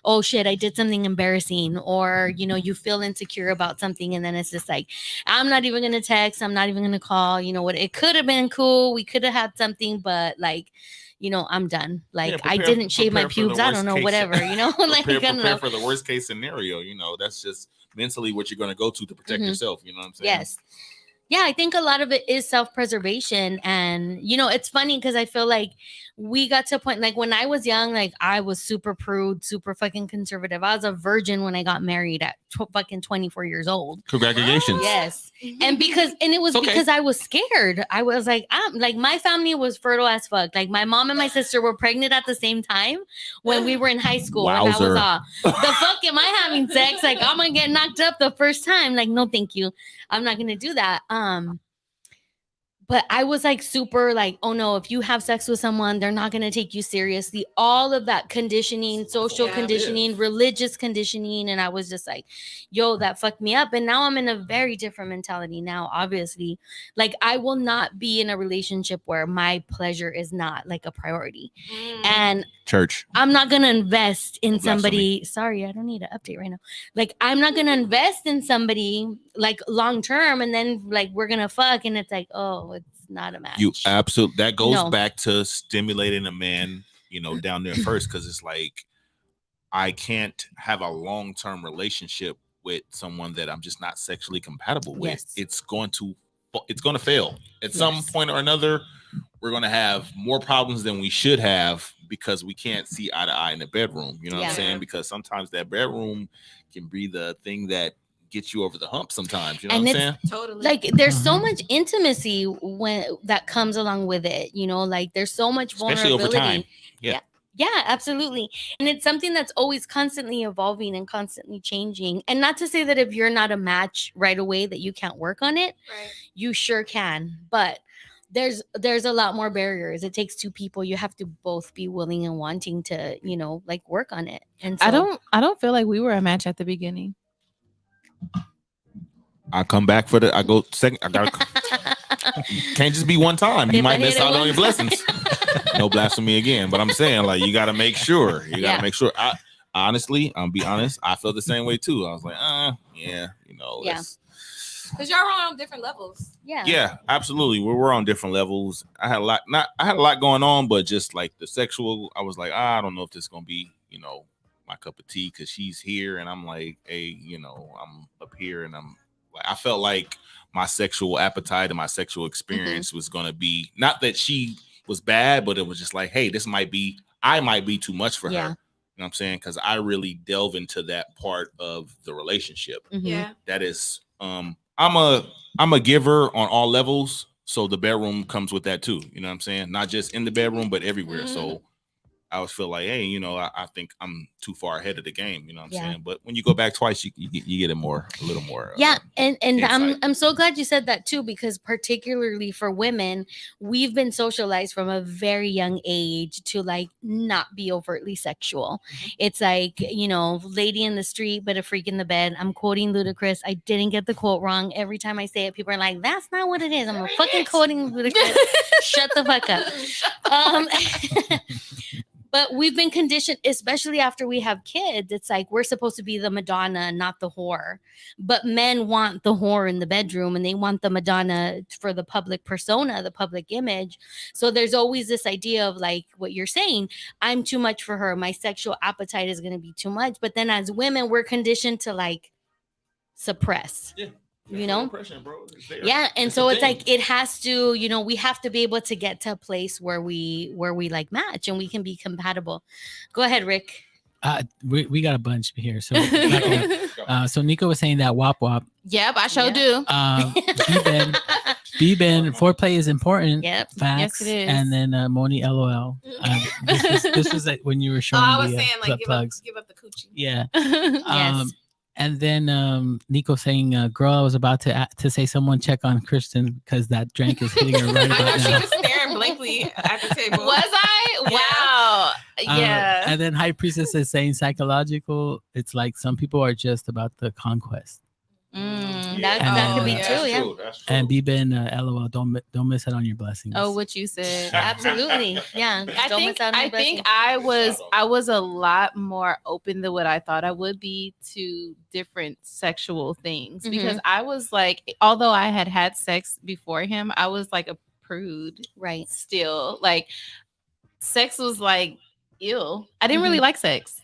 Oh shit, I did something embarrassing, or you feel insecure about something, and then it's just like, I'm not even gonna text, I'm not even gonna call. You know what, it could have been cool, we could have had something, but like, I'm done. Like I didn't shave my pubes, I don't know, whatever, like I don't know. For the worst case scenario. That's just mentally what you're going to go to protect Mhm. yourself. You know what I'm saying? Yes. Yeah, I think a lot of it is self-preservation. And, it's funny because I feel like we got to a point, like when I was young, like I was super prude, super fucking conservative. I was a virgin when I got married at fucking 24 years old. Congratulations. Yes. And it was Okay. because I was scared. I was like, my family was fertile as fuck. Like my mom and my sister were pregnant at the same time when we were in high school. And I was Wowzer. the fuck am I having sex? Like I'm gonna get knocked up the first time. Like, no, thank you. I'm not gonna do that. But I was like super like, oh no, if you have sex with someone, they're not gonna take you seriously. All of that conditioning, social Yeah. conditioning, religious conditioning. And I was just like, yo, that fucked me up. And now I'm in a very different mentality now, obviously. Like I will not be in a relationship where my pleasure is not like a priority. Mm. And Church. I'm not gonna invest in Blasphemy. somebody. Sorry, I don't need an update right now. Like I'm not gonna invest in somebody like long term, and then like we're gonna fuck, and it's like, oh, it's not a match. You absolutely. That goes No. back to stimulating a man, down there first, because it's like I can't have a long-term relationship with someone that I'm just not sexually compatible with. Yes. It's going to fail at some Yes. point or another. We're going to have more problems than we should have because we can't see eye to eye in the bedroom. You know what I'm Yeah. saying? Because sometimes that bedroom can be the thing that gets you over the hump sometimes. You know And what I'm it's- saying? Totally. Like there's so Mhm. much intimacy when that comes along with it, like there's so much Especially vulnerability. over time. Yeah, absolutely. And it's something that's always constantly evolving and constantly changing. And not to say that if you're not a match right away that you can't work on it. right. You sure can. But there's a lot more barriers. It takes two people. You have to both be willing and wanting to, like work on it. And so I don't feel like we were a match at the beginning. I come back for I go second. I gotta can't just be one time. You If I might hit miss it out on one your blessings. No blasphemy again. But I'm saying, like, you gotta make sure. Yeah. I honestly, I'll be honest, I felt the same way too. I was like, yeah, Yeah. it's- Because y'all were on different levels. yeah. absolutely. We're on different levels. I had a lot going on, but just like the sexual, I was like, I don't know if this is gonna be, my cup of tea, because she's here and I'm like, hey, I'm up here, and I'm like, I felt like my sexual appetite and my sexual experience was gonna be, not that she was bad, but it was just like, hey, I might be too much for her. Yeah. You know what I'm saying? Because I really delve into that part of the relationship. Mhm. Yeah. That is, I'm a giver on all levels, so the bedroom comes with that too. You know what I'm saying? Not just in the bedroom, but everywhere. So I always feel like, hey, I think I'm too far ahead of the game. You know what I'm Yeah. saying? But when you go back twice, you get a little more. Yeah, and insight. I'm so glad you said that too, because particularly for women, we've been socialized from a very young age to like not be overtly sexual. It's like, lady in the street but a freak in the bed. I'm quoting Ludacris. I didn't get the quote wrong. Every time I say it, people are like, that's not what it is. I'm fucking quoting Ludacris. Shut the fuck up. But we've been conditioned, especially after we have kids. It's like we're supposed to be the Madonna, not the whore. But men want the whore in the bedroom, and they want the Madonna for the public persona, the public image. So there's always this idea of like what you're saying, I'm too much for her. My sexual appetite is going to be too much. But then as women, we're conditioned to like suppress. Yeah. Oppression, bro. Yeah, and so it's like it has to, we have to be able to get to a place where we like match and we can be compatible. Go ahead, Rick. We got a bunch here. So so Nico was saying that wop wop. Yep, I sure do. B-Ben, foreplay is important. Yep. Facts. Yes, it is. And then Moni LOL. This was like when you were showing I was the saying like plugs. give up the coochie. Yeah. Yes. And then Nico saying, "Girl, I was about to say someone check on Kristen because that drink is hitting her right I know about she now." was staring blankly at the table. Was I? Wow. Yeah. And then High Priestess is saying psychological. It's like some people are just about the conquest. That could be yeah. true. Yeah. That's true. And B-Ben, LOL, don't miss out on your blessings. Oh, what you said. Absolutely. Yeah. I think I was a lot more open than what I thought I would be to different sexual things because I was like, although I had sex before him, I was like a prude. Right. Still, like, sex was like ill. I didn't really like sex.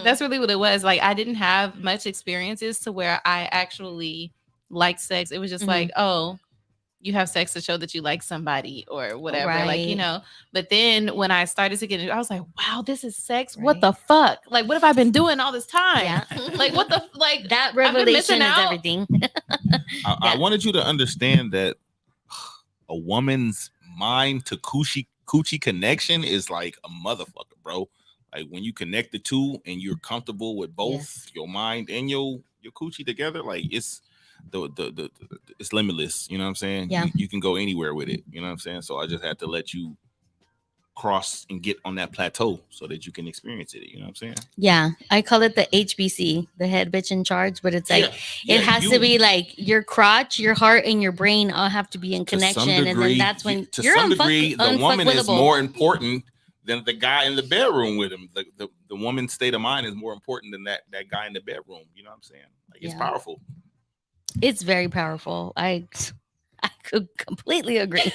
That's really what it was. Like, I didn't have much experiences to where I actually liked sex. It was just like, oh, you have sex to show that you like somebody or whatever. Right. Like, but then when I started to get into it, I was like, wow, this is sex. Right. What the fuck? Like, what have I been doing all this time? Yeah. Like, what the, like, that revelation is everything. I wanted you to understand that a woman's mind to coochie connection is like a motherfucker, bro. Like when you connect the two and you're comfortable with both your mind and your coochie together, like it's it's limitless. You know what I'm saying? Yeah. You can go anywhere with it. You know what I'm saying? So I just had to let you cross and get on that plateau so that you can experience it. You know what I'm saying? Yeah. I call it the HBC, the head bitch in charge, but it's like it has to be like your crotch, your heart, and your brain all have to be in connection. And then that's when to you're some degree the woman is unfuckwittable. more important than the guy in the bedroom with him. The woman's state of mind is more important than that guy in the bedroom. You know what I'm saying? Like it's powerful. It's very powerful. I could completely agree.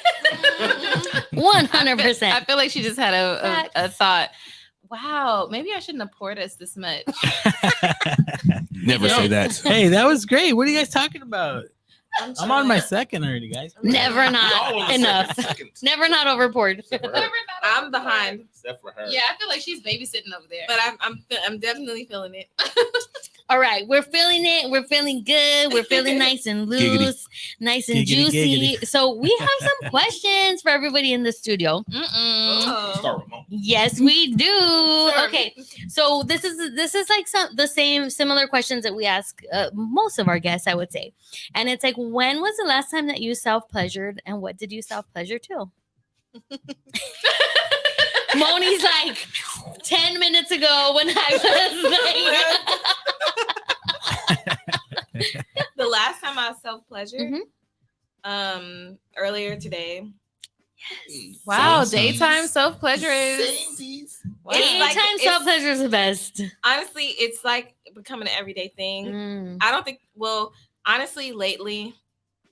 100%. I feel like she just had a thought. Wow, maybe I shouldn't have poured us this much. Never say that. Hey, that was great. What are you guys talking about? I'm on my second already, guys. Never not enough. Never not overpoured. I'm behind. Except for her. Yeah, I feel like she's babysitting over there. But I'm definitely feeling it. All right, we're feeling it. We're feeling good. We're feeling nice and loose, Giggity. nice and Giggity, juicy. giggity. So we have some questions for everybody in the studio. Start with Mo. Yes, we do. Okay, so this is like the same similar questions that we ask most of our guests, I would say, and it's like, when was the last time that you self-pleasured, and what did you self-pleasure to? Moni's like 10 minutes ago when I was like, The last time I self-pleasured, earlier today. Wow, Same. daytime self-pleasure is wow. Daytime self-pleasure is the best. Honestly, it's like becoming an everyday thing. I don't think, honestly, lately,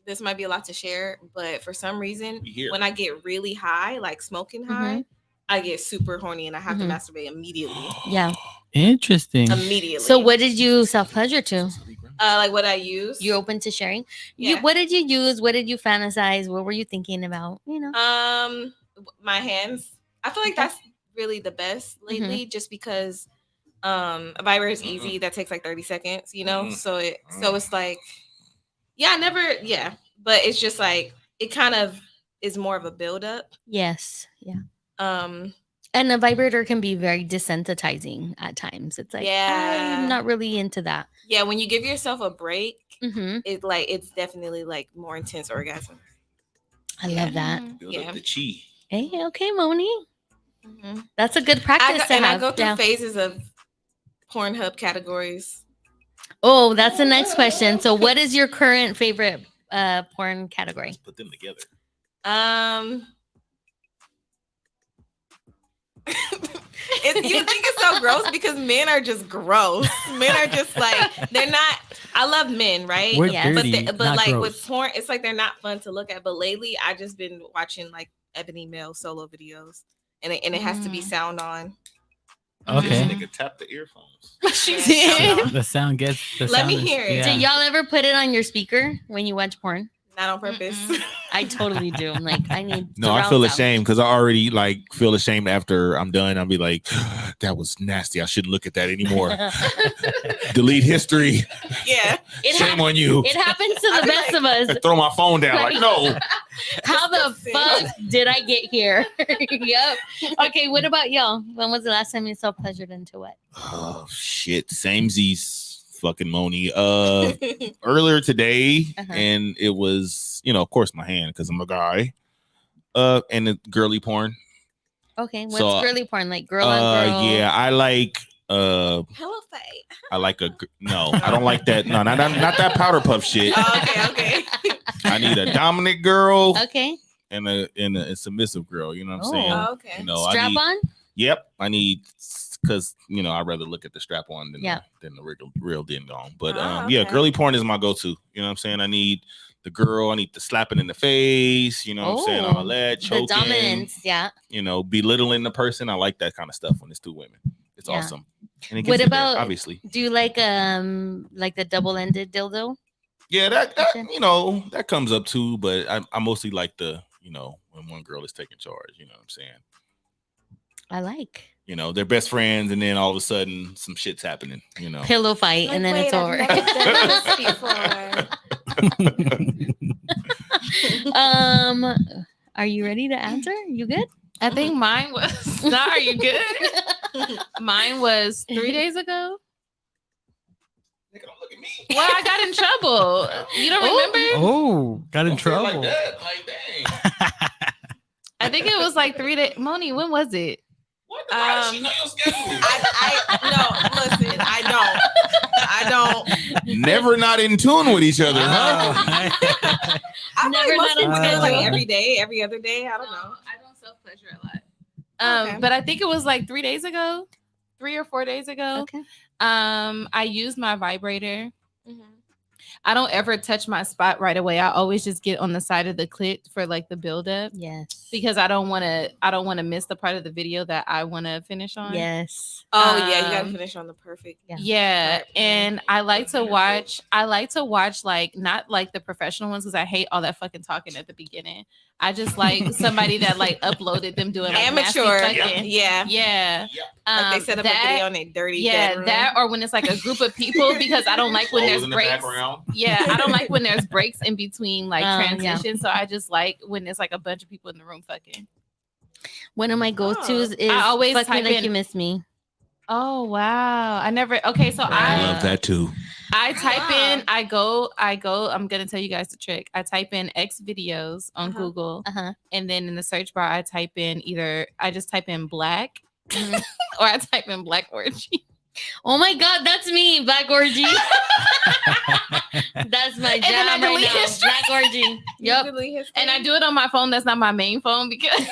this might be a lot to share, but for some reason, when I get really high, like smoking high, I get super horny and I have to masturbate immediately. Yeah. Interesting. Immediately. So what did you self-pleasure to? Like what I use. You open to sharing? Yeah. What did you use? What did you fantasize? What were you thinking about? My hands. I feel like that's really the best lately, just because a vibrator is easy. That takes like 30 seconds, So it's like, but it's just like it kind of is more of a build up. Yes. Yeah. And a vibrator can be very desensitizing at times. It's like, I'm not really into that. Yeah, when you give yourself a break, Mm-hmm. it's definitely like more intense orgasm. I love that. Build up the chi. Hey, okay, Moni. Mm-hmm. That's a good practice to have. I go through phases of Pornhub categories. Oh, that's the next question. So, what is your current favorite porn category? Let's put them together. You think it's so gross because men are just gross. Men are just like, they're not. I love men, right? We're dirty, but like gross. With porn, it's like they're not fun to look at. But lately, I just been watching like Ebony Male solo videos, and it has to be sound on. Okay. This nigga tap the earphones. The sound gets. Let me hear it. Yeah. Do y'all ever put it on your speaker when you watch porn? Not on purpose. I totally do. I'm like, I need. No, I feel ashamed because I already like feel ashamed after I'm done. I'll be like, that was nasty. I shouldn't look at that anymore. Delete history. Yeah. Shame on you. It happens to the best of us. I throw my phone down. Like, no. How the fuck did I get here? Yep. Okay, what about y'all? When was the last time you self-pleasured into what? Oh, shit. Samesies. Fucking Moni. Earlier today, and it was, of course, my hand because I'm a guy. And the girly porn. Okay, what's girly porn? Like girl on girl? Yeah, I like Hello, Faye. I like no, I don't like that. No, not that powder puff shit. Oh, okay. I need a dominant girl. Okay. And a submissive girl. You know what I'm saying? Oh, okay. Strap on? Yep. I need, because I'd rather look at the strap on than the real ding dong. But girly porn is my go-to. You know what I'm saying? I need the girl, I need the slapping in the face, you know what I'm saying? All that, choking. The dominance, yeah. Belittling the person. I like that kind of stuff when it's two women. It's awesome. And it gets what about there, obviously? Do you like the double-ended dildo? Yeah, that comes up too, but I mostly like the, when one girl is taking charge, you know what I'm saying? I like. They're best friends, and then all of a sudden some shit's happening, Pillow fight, and then it's over. Are you ready to answer? You good? I think mine was not. Are you good? Mine was 3 days ago. Nigga, don't look at me. Well, I got in trouble. You don't remember? Oh, got in trouble. Like that. Like, dang. I think it was like 3 days. Moni, when was it? What the she know your schedule? Listen, I don't. Never not in tune with each other, huh? I Never not in tune. like every day, every other day. I don't know. I don't self-pleasure a lot. But I think it was like 3 days ago, 3 or 4 days ago. Okay. I used my vibrator. I don't ever touch my spot right away. I always just get on the side of the clit for like the buildup. Yes. Because I don't want to miss the part of the video that I want to finish on. Yes. Oh yeah, you gotta finish on the perfect. Yeah. And I like to watch like not like the professional ones because I hate all that fucking talking at the beginning. I just like somebody that like uploaded them doing like amateur. Yeah. Like they set up a video in a dirty bedroom. That or when it's like a group of people because I don't like when there's breaks. I don't like when there's breaks in between like transitions. So I just like when there's like a bunch of people in the room fucking. One of my go-tos is I always fuck me type like in, you miss me. Oh wow. I never okay, so I love that too. I type in, I go, I'm gonna tell you guys the trick. I type in X videos on Google, and then in the search bar, I type in I just type in black or I type in black orgy. Oh my god, that's me, black orgy. That's my job right now. History. Black orgy. Yep. And I do it on my phone that's not my main phone because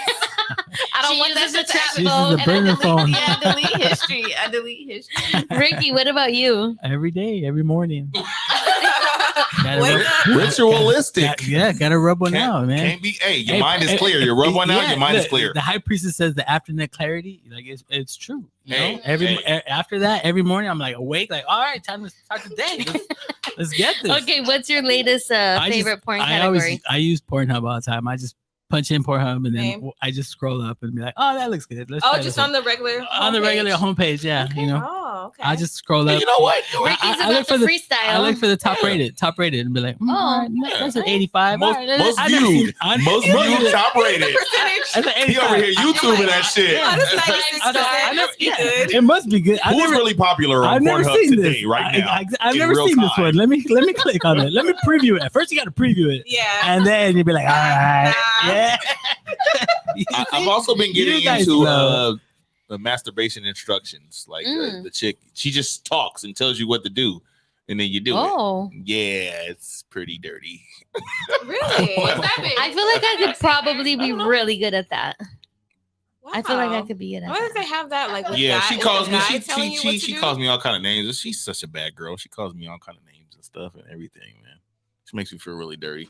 I don't want that to trap phone. She uses the burner phone. Yeah, I delete history. Ricky, what about you? Every day, every morning. Ritualistic. Gotta rub one out, man. Can't be. Hey, your mind is clear. You rub one out, your mind is clear. The high priestess says the afternoon clarity, like it's true. Hey, after that, every morning I'm like awake, like all right, time to start the day. Let's get this. Okay, what's your latest favorite porn category? I use Pornhub all the time. I just punch in Pornhub and then I just scroll up and be like, oh, that looks good. Let's just on the regular homepage. homepage, yeah. Okay. Oh, okay. I'll just scroll up. You know what? Ricky's I about look for the the freestyle. I look for the top rated, and be like, all right, that's an 85. Most viewed, most viewed, top rated. That's an 85. He over here YouTubing that shit. Oh, that's 96%. Must be good. It must be good. Who's really popular on I've never Pornhub seen today, this. right now? I've in never real seen this time? one. Let me click on it. Let me preview it. First, you got to preview it. Yeah. And then you'll be like, all right. Yeah. I've also been You getting guys into know. the masturbation instructions. Like the chick, she just talks and tells you what to do, and then you do it. Yeah, it's pretty dirty. Really? What's that big? I feel like I could probably be really good at that. Wow. I feel like I could be good at Why does that. they have that? Like, with Yeah, guy- she with calls a me. guy telling you what to She do? calls me all kind of names. She's such a bad girl. She calls me all kind of names and stuff and everything, man. She makes me feel really dirty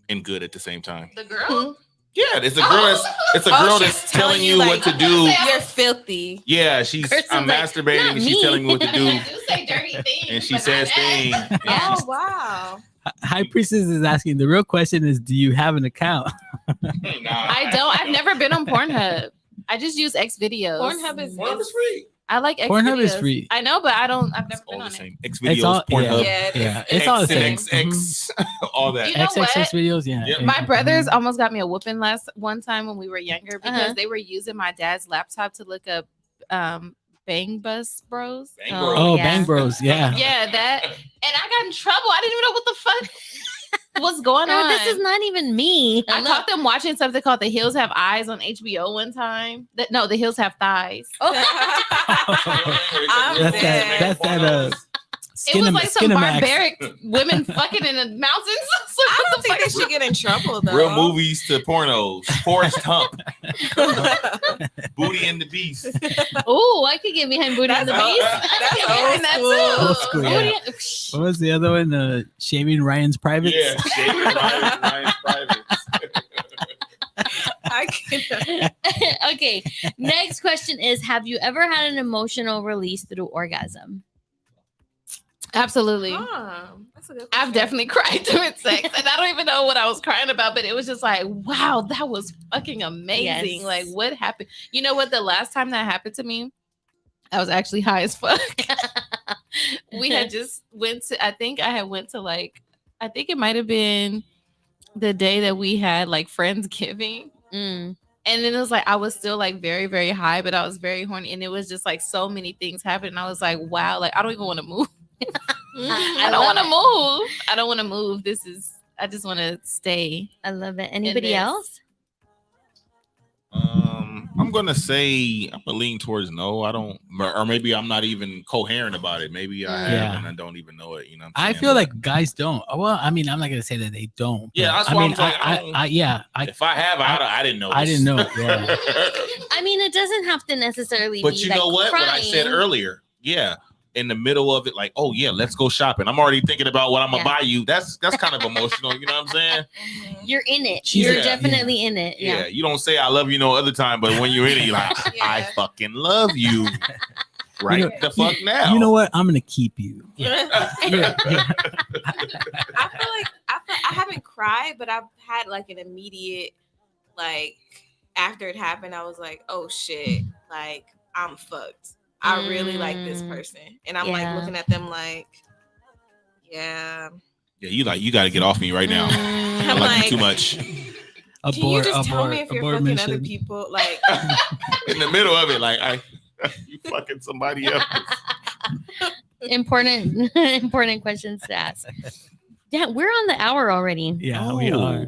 and good at the same time. The girl? Yeah, it's a girl. It's a girl she's that's telling you like, what to do. You're filthy. Yeah, Kristen's I'm like, masturbating "Not and she's me." telling me what to do, I do say dirty things. and she but says not that. things. Yeah. Oh wow. High Priestess is asking. The real question is, do you have an account? I don't. I've never been on Pornhub. I just use X videos. Pornhub is free. I like X Pornhub videos. is free. I know, but I don't. I've never All been the on it. same. X It's all- videos, Pornhub, Yeah. It's all the same. X, all that. You know XXX what? videos, yeah. Yep. My brothers almost got me a whooping one time when we were younger because they were using my dad's laptop to look up Bang Bus Bros. Bang Oh, Bros. Oh, yeah. Bang Bros, yeah. Yeah, that. And I got in trouble. I didn't even know what the fuck was going No, on. this is not even me. I caught them watching something called The Hills Have Eyes on HBO one time. No, The Hills Have Thighs. I'm That's dead. that. It was like some Skinemax. barbaric women fucking in the mountains. So I what don't the think fuck? they should get in trouble though. Real movies to pornos. Forrest Hump, Booty and the Beast. Oh, I could get behind Booty and the That's Beast. old- I could get that's behind that old too. Old school, yeah. Booty- What was the other one? Shaving Ryan's Privates? Yeah, Shaving Ryan's Privates. I can. Okay, next question is: have you ever had an emotional release through orgasm? Absolutely. That's a good I've question. definitely cried during sex, and I don't even know what I was crying about, but it was just like, wow, that was fucking amazing. Yes. Like, what happened? You know what? The last time that happened to me, I was actually high as fuck. We had just went to, I think it might have been the day that we had like Friendsgiving. Mm. And then it was like, I was still like very, very high, but I was very horny. And it was just like so many things happened. And I was like, wow, like, I don't even want to move. I don't want to move. I don't want to move. I just want to stay. I love it. Anybody this. else? I'm gonna say I'm gonna lean towards no. I don't, or maybe I'm not even coherent about it. Maybe I have Yeah. and I don't even know it. You know, what I I'm feel saying? like guys don't. Well, I mean, I'm not gonna say that they don't. Yeah, but that's I why mean, I'm like, I don't- if I have, I didn't know. I this. didn't know it, yeah. I mean, it doesn't have to necessarily But be you like know what? What I said crying. earlier, yeah. In the middle of it, like, oh yeah, let's go shopping. I'm already thinking about what I'm gonna Yeah. buy you. That's kind of emotional. You know what I'm saying? You're in it. She's You're like- definitely in it. Yeah. Yeah. You don't say I love you no other time, but when you're in it, you're like, I Yeah. fucking love you. Right You know- the fuck now. You know what? I'm gonna keep you. I feel like I haven't cried, but I've had like an immediate, like, after it happened, I was like, oh shit, like I'm fucked. I really like this person, and I'm like Yeah. looking at them like, yeah. Yeah, you got to get off me right now. I I'm like you like, too much. can you just tell me if you're fucking other people? Like, In the middle of it, like you fucking somebody else. Important questions to ask. Yeah, we're on the hour already. Yeah, we Oh. are.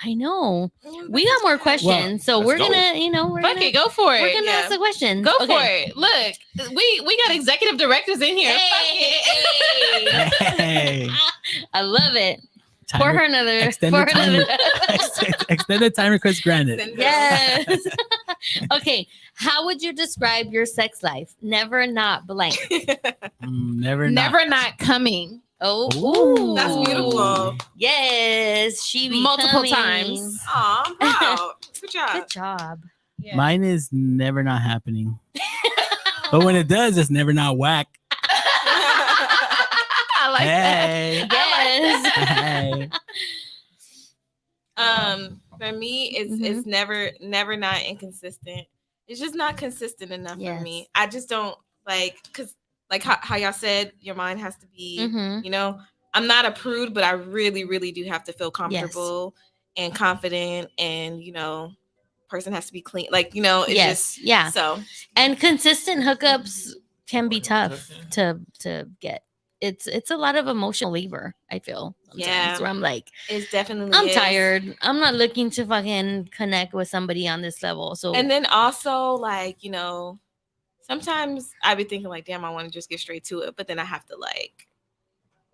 I know. We got more questions, so let's we're go. gonna, we're Fuck gonna, it, go for we're it. gonna ask the questions. Go Okay. for it. Look, we got executive directors in here. Hey, Fuck it. Hey. I love it. Time For re- her another. extended For time another. extended time request granted. Yes. Okay. How would you describe your sex life? Never not blank. Never Never not coming. Oh, Ooh. That's beautiful. Yes, she be Multiple coming. times. Aw, I'm proud. Good job. Good job. Yeah. Mine is never not happening. But when it does, it's never not whack. I like Hey. Yes. Hey. For me, it's never not inconsistent. It's just not consistent enough Yes. for me. I just don't like, because like how y'all said your mind has to be, Mhm. you know, I'm not a prude, but I really, really do have to feel comfortable and confident, and you know, person has to be clean. Like, you know, it's just yeah. so. And consistent hookups can be tough to get. It's a lot of emotional labor, I feel sometimes, where I'm like, it's definitely I'm tired. I'm not looking to fucking connect with somebody on this level. So and then also like, you know, sometimes I be thinking like, damn, I want to just get straight to it, but then I have to like,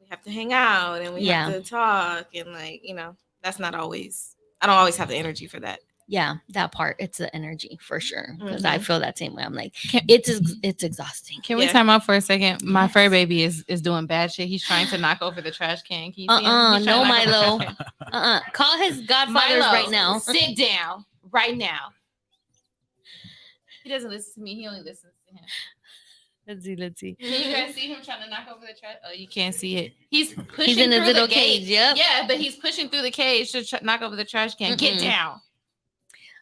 we have to hang out and we have to talk, and like, you know, that's not always, I don't always have the energy for that. Yeah, that part, it's the energy for sure, because I feel that same way. I'm like, it's exhausting. Can we time out for a second? My fur baby is doing bad shit. He's trying to knock over the trash can. Can you see him? No, Milo. Call his godfathers Milo, right now. Sit down right now. He doesn't listen to me. He only listens to him. Let's see. Can you guys see him trying to knock over the trash? Oh, you can't see it. He's pushing He's in his through little the cage. Yep. Yeah, but he's pushing through the cage to knock over the trash can. Get down.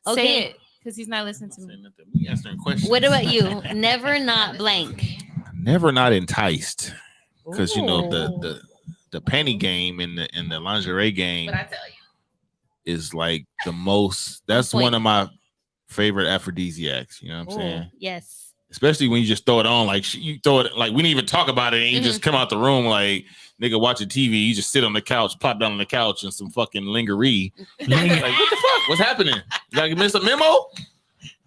Okay. Say it, because he's not listening to me. We answering questions. What about you? Never not blank. Never not enticed, because you know the panty game and the lingerie game. But I tell you, is like the most. That's one of my favorite aphrodisiacs. You know what I'm saying? Yes. Especially when you just throw it on, like you throw it, like we didn't even talk about it, and you just come out the room like nigga watching TV. You just sit on the couch, plop down on the couch, and some fucking lingerie. Like what the fuck? What's happening? You miss a memo?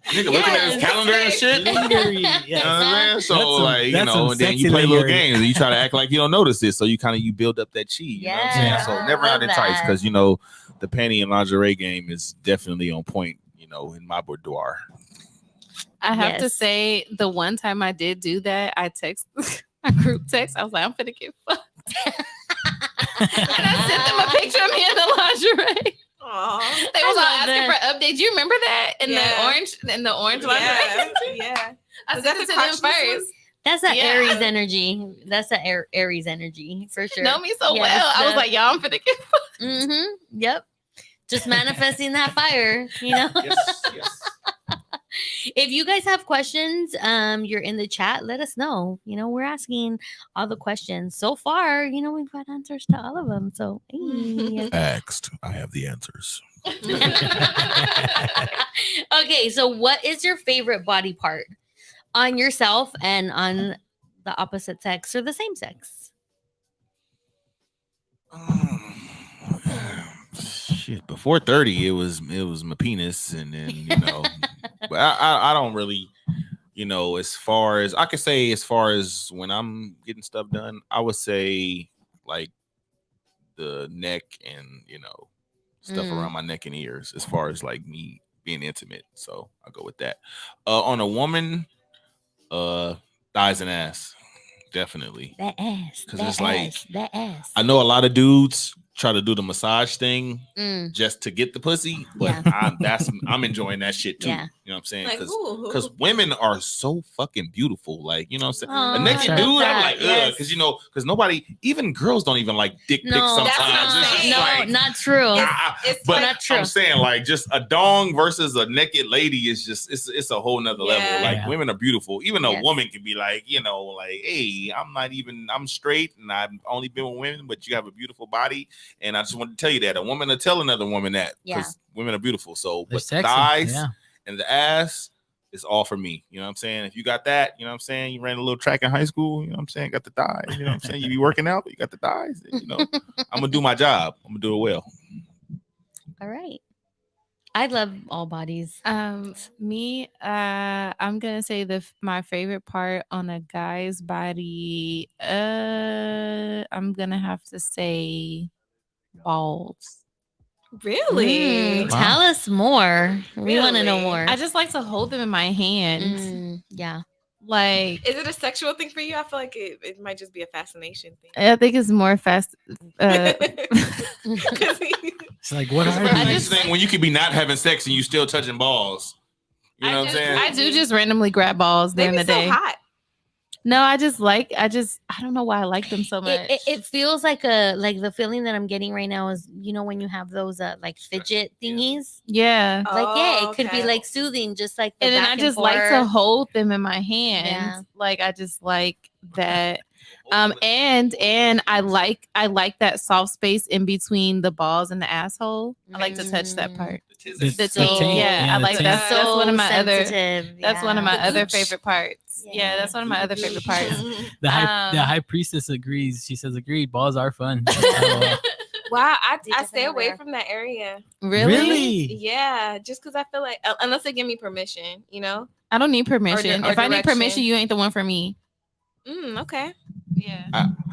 Nigga looking at his calendar and shit. Lingerie, You know what I'm saying? So like, you know, and then you sexy play little lingerie. games and you try to act like you don't notice it. So you kind of build up that chi. You know what I'm saying? So never not enticed, because you know the panty and lingerie game is definitely on point. You know, in my boudoir. I have to say, the one time I did do that, I text a group text. I was like, I'm finna get fucked. And I sent them a picture of me in the lingerie. Aww. They was all asking for updates. You remember that? In the orange lingerie? Yeah. I sent it to them first. That's an Aries energy. That's an Aries energy for sure. You know me so well. I was like, y'all, I'm finna get fucked. Yep. Just manifesting that fire, you know? Yes. If you guys have questions, you're in the chat, let us know. You know, we're asking all the questions. So far, you know, we've got answers to all of them. So, hey. Asked. I have the answers. Okay, so what is your favorite body part on yourself and on the opposite sex or the same sex? Shit, before 30, it was my penis, and then you know, but I don't really, you know, as far as I could say, as far as when I'm getting stuff done, I would say like the neck and you know stuff around my neck and ears, as far as like me being intimate. So I'll go with that. On a woman, thighs and ass, definitely. That ass, because it's like that ass. I know a lot of dudes try to do the massage thing just to get the pussy, but I'm enjoying that shit too. Yeah. You know what I'm saying? Like, Because women are so fucking beautiful. Like, you know what I'm saying? A naked I dude, love I'm that, like, ugh, yes. because you know, because nobody, even girls don't even like dick pics sometimes. It's just like, not true. but not true. I'm saying like just a dong versus a naked lady is just it's a whole nother level. Like women are beautiful. Even a woman can be like, you know, like, hey, I'm straight and I've only been with women, but you have a beautiful body. And I just want to tell you that a woman will tell another woman that because women are beautiful. So They're but sexy, thighs and the ass is all for me. You know what I'm saying? If you got that, you know what I'm saying? You ran a little track in high school, you know what I'm saying? Got the thighs, you know what I'm saying? You be working out, you got the thighs, you know. I'm gonna do my job. I'm gonna do it well. All right. I love all bodies. Me, I'm gonna say my favorite part on a guy's body. I'm gonna have to say balls. Really? Tell us more. We want to know Really? more. I just like to hold them in my hand. Yeah. Like, is it a sexual thing for you? I feel like it might just be a fascination thing. I think it's more fast. It's like, what are I these? just think when you could be not having sex and you still touching balls. You know what I'm saying? I do just randomly grab balls during the day. So hot. No, I don't know why I like them so much. It feels like the feeling that I'm getting right now is, when you have those like fidget thingies. Yeah. It could be like soothing, just like the and then back I just like to forth. hold them in my hands. Yeah. Like I just like that. And I like that soft space in between the balls and the asshole. I like to touch that part. The taint. Yeah, I like the that. taint. That's one of my sensitive. That's one of my The other gooch. favorite parts. Yeah, that's one of my other favorite parts. The high priestess agrees. She says, "Agreed. Balls are fun." Wow, I Deepest stay away underwear. from that area. Really? Yeah, just because I feel like unless they give me permission, I don't need permission. or If I need direction. permission, you ain't the one for me. Okay. Yeah.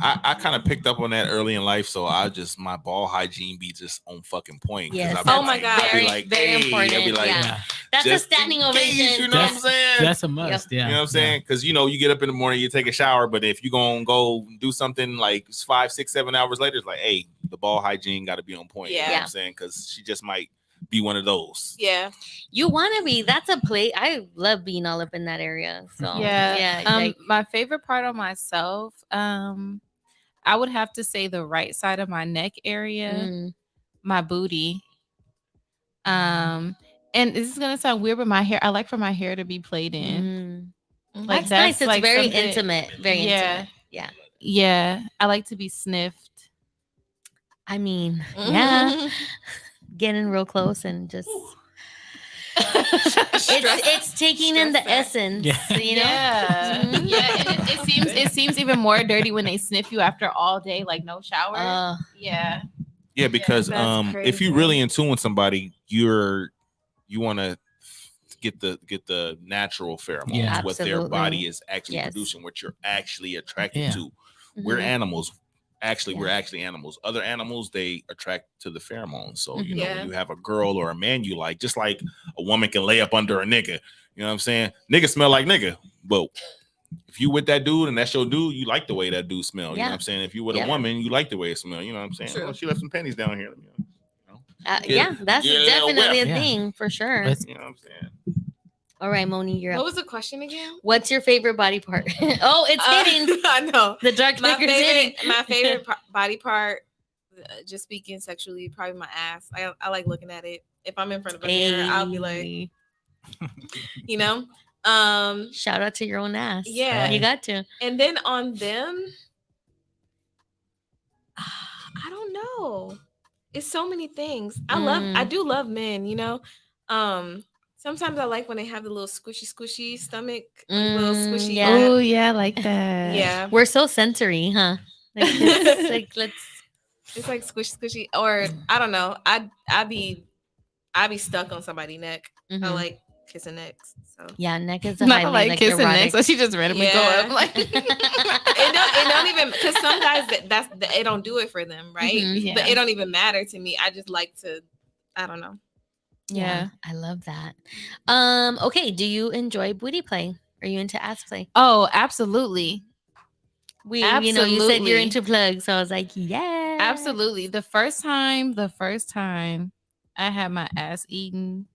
I kind of picked up on that early in life, so my ball hygiene be just on fucking point. Yes. I'll be Oh my God. I'll be like, Very hey, important. I'll be like, Yeah. That's a just standing in case, ovation. you know what I'm saying? That's a must. Yeah. You know what I'm saying? Because you get up in the morning, you take a shower, but if you gonna go do something like 5, 6, 7 hours later, it's like, hey, the ball hygiene got to be on point. You know what I'm saying? Because she just might be one of those. Yeah. You want to be. That's a play. I love being all up in that area. So yeah. My favorite part of myself, I would have to say the right side of my neck area, my booty. And this is gonna sound weird, but my hair, I like for my hair to be played in. Like that's nice. It's like very intimate. Very intimate. Yeah. Yeah. I like to be sniffed. I mean, yeah. Getting real close and just it's taking in the essence. Yeah. Mm-hmm. Yeah. It seems even more dirty when they sniff you after all day, like no shower. Yeah. Yeah, because if you really in tune with somebody, you want to get the natural pheromones, what their body is actually producing, what you're actually attracted to. We're animals. We're actually animals. Other animals, they attract to the pheromones. So, when you have a girl or a man you like, just like a woman can lay up under a nigga. You know what I'm saying? Nigga smell like nigga. But if you with that dude and that's your dude, you like the way that dude smell. You know what I'm saying? If you with a woman, you like the way it smell. You know what I'm saying? Well, she left some pennies down here. That's definitely a thing for sure. You know what I'm saying? All right, Moni, you're up. What was the question again? What's your favorite body part? Oh, it's hitting. I know. The dark my figure's hitting. My favorite body part, just speaking sexually, probably my ass. I like looking at it. If I'm in front of a mirror, I'll be like, shout out to your own ass. Yeah. You got to. And then on them, I don't know. It's so many things. I do love men, sometimes I like when they have the little squishy stomach, little squishy. Yeah. Oh yeah, I like that. Yeah, we're so sensory, huh? It's like squishy, or I don't know. I be stuck on somebody's neck. I like kissing necks. So neck is a not highly like kissing erotic. neck. So she just randomly go up like. it don't even, because some guys it don't do it for them, right? But it don't even matter to me. I just like to, I don't know. Yeah, I love that. Okay, do you enjoy booty play? Are you into ass play? Oh, absolutely. You said you're into plugs, so I was like, yeah, absolutely. The first time I had my ass eaten,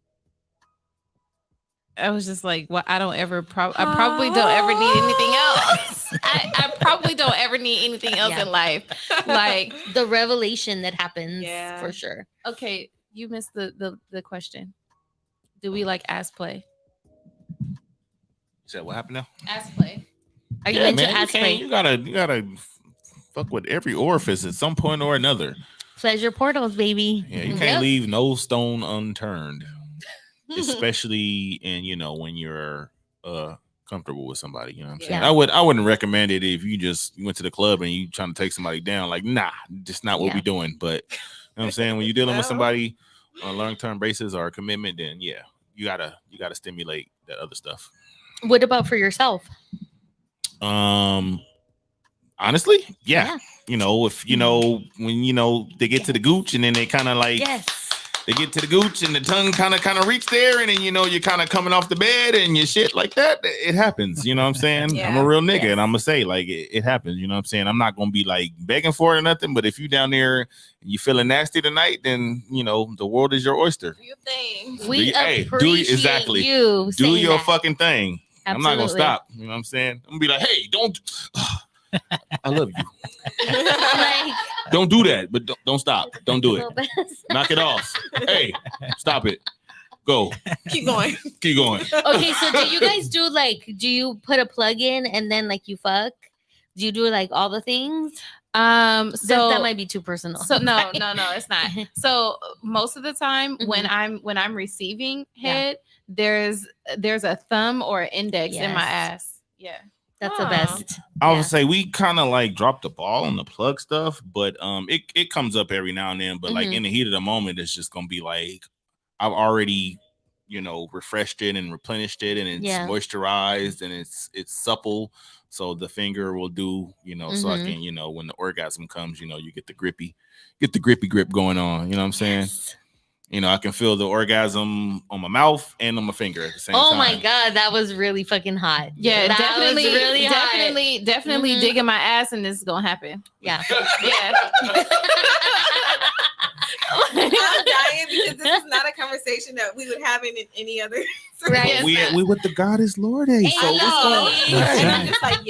I was just like, well, I probably don't ever need anything else. I probably don't ever need anything else in life. Like the revelation that happens for sure. Okay. You missed the question. Do we like ass play? You said what happened now? Ass play. Are you into ass play? You gotta fuck with every orifice at some point or another. Pleasure portals, baby. Yeah, you can't leave no stone unturned, especially when you're comfortable with somebody. You know what I'm saying? I wouldn't recommend it if you went to the club and you trying to take somebody down. Like, nah, just not what we doing. But you know what I'm saying? When you're dealing with somebody on a long-term basis or a commitment, then you gotta stimulate that other stuff. What about for yourself? Honestly, yeah. If when they get to the gooch and then they kind of like they get to the gooch and the tongue kind of reach there, and then you're kind of coming off the bed and your shit like that. It happens. You know what I'm saying? I'm a real nigga, and I'm gonna say like it happens. You know what I'm saying? I'm not gonna be like begging for it or nothing. But if you down there and you feeling nasty tonight, then the world is your oyster. Do your thing. We appreciate you. Do your fucking thing. I'm not gonna stop. You know what I'm saying? I'm gonna be like, hey, don't. I love you. Like, don't do that, but don't stop. Don't do it. Knock it off. Hey, stop it. Go. Keep going. Keep going. Okay, so do you guys do like? Do you put a plug in and then like you fuck? Do you do like all the things? So that might be too personal. So no, it's not. So most of the time when I'm receiving head, there's a thumb or an index in my ass. Yeah. That's the best. I would say we kind of like dropped the ball on the plug stuff, but it comes up every now and then. But like in the heat of the moment, it's just gonna be like I've already, refreshed it and replenished it, and it's moisturized and it's supple. So the finger will do, so I can, when the orgasm comes, you get the grippy grip going on. You know what I'm saying? Yes. I can feel the orgasm on my mouth and on my finger at the same time. Oh my God, that was really fucking hot. Yeah, that definitely, was really definitely digging my ass, and this is gonna happen. Yeah. Yeah. I'm dying because this is not a conversation that we would have in any other. Right. We with the goddess Lorde. So what's going on? And I'm just like,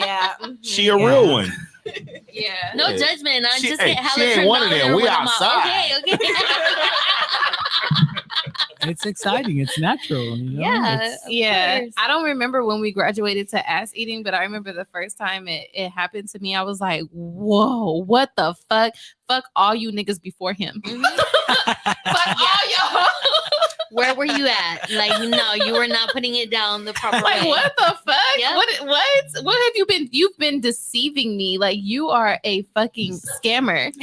she a real one. Yeah. No judgment. I just get hella she ain't turned one of on them. there We when I'm outside. Okay. It's exciting. It's natural. Yeah. Yeah. I don't remember when we graduated to ass eating, but I remember the first time it happened to me. I was like, whoa, what the fuck? Fuck all you niggas before him. Fuck all y'all. Where were you at? Like, no, you were not putting it down the proper Like, way. what the fuck? Yep. What have you been? You've been deceiving me. Like, you are a fucking scammer.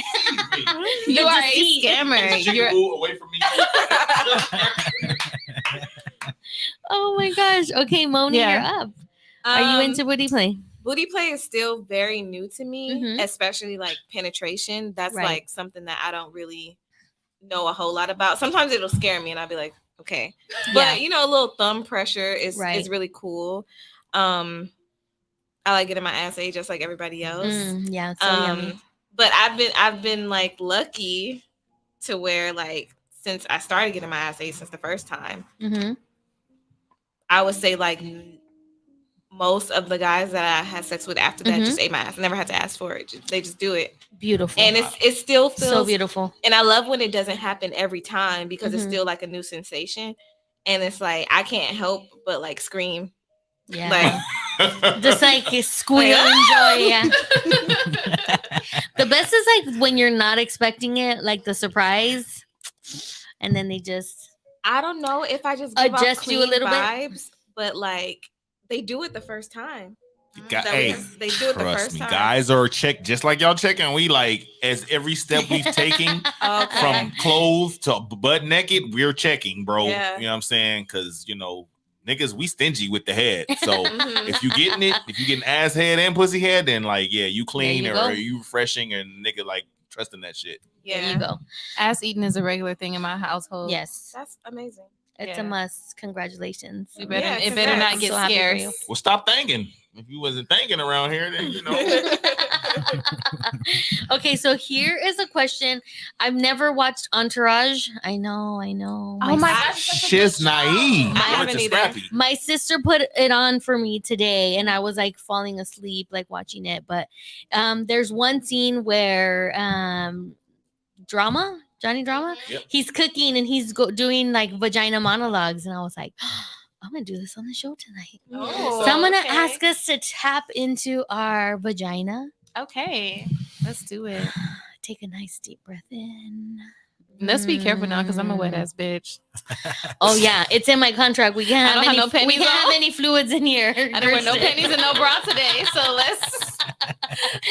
You are a scammer. You're away from me. Oh my gosh. Okay, Moni, you're up. Are you into booty play? Booty play is still very new to me, especially like penetration. That's like something that I don't really know a whole lot about. Sometimes it'll scare me and I'll be like, okay. But a little thumb pressure is really cool. I like getting my ass ate just like everybody else. Yeah. So yummy. But I've been like lucky to where like since I started getting my ass ate since the first time, I would say like most of the guys that I had sex with after that just ate my ass. I never had to ask for it. They just do it. Beautiful. And it still feels so beautiful. And I love when it doesn't happen every time because it's still like a new sensation. And it's like I can't help but like scream. Yeah. Just like squeal and joy. Yeah. The best is like when you're not expecting it, like the surprise. And then they just I don't know if I just give adjust you a little vibes, but like they do it the first time. Hey, they do it the first time. Guys are checked just like y'all checking. We like as every step we've taken from clothes to butt naked, we're checking, bro. Yeah. You know what I'm saying? Because niggas, we stingy with the head. So if you getting ass head and pussy head, then like you clean or you refreshing and nigga like trusting that shit. Yeah. There you go. Ass eating is a regular thing in my household. Yes. That's amazing. It's a must. Congratulations. It better not get scared. Well, stop thinking. If you wasn't thinking around here, then Okay, so here is a question. I've never watched Entourage. I know. Oh my gosh, she's naive. I haven't either. My sister put it on for me today, and I was like falling asleep, like watching it. But there's one scene where Johnny Drama, he's cooking and he's doing like vagina monologues, and I was like, I'm gonna do this on the show tonight. Oh, So I'm gonna ask us to tap into our vagina. Okay, let's do it. Take a nice deep breath in. Let's be careful now because I'm a wet ass bitch. Oh yeah, it's in my contract. We can't have no panties. We can't have any fluids in here. I don't wear no panties and no bra today, so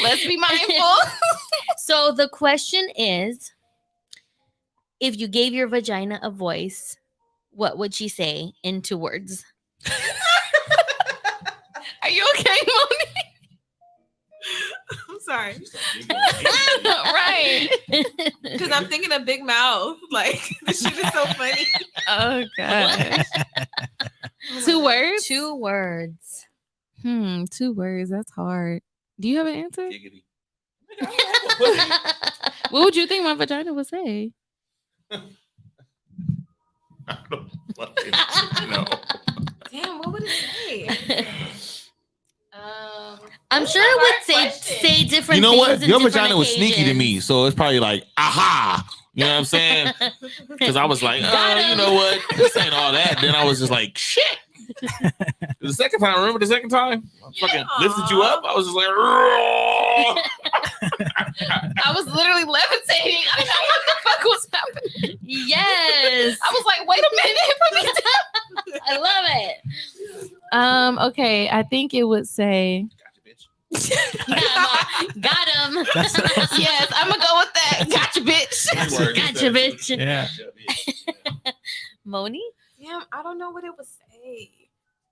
let's be mindful. So the question is, if you gave your vagina a voice, what would she say in 2 words? Are you okay, Moni? I'm sorry. Right. Because I'm thinking of Big Mouth. Like, this shit is so funny. Oh, gosh. 2 words? 2 words. 2 words. That's hard. Do you have an answer? What would you think my vagina would say? I don't fucking know. Damn, what would it say? I'm sure it would say different You know things. what? Your vagina was sneaky to me, so it's probably like, aha. You know what I'm saying? Because I was like, you know what? This ain't all that. Then I was just like, shit. The second time, remember the second time? I fucking lifted you up. I was just like, I was literally levitating. I didn't know what the fuck was happening. Yes. I was like, wait a minute. I love it. Okay, I think it would say. Got him. Yes, I'm gonna go with that. Gotcha, bitch. Gotcha, bitch. Yeah. Moni? Damn, I don't know what it would say.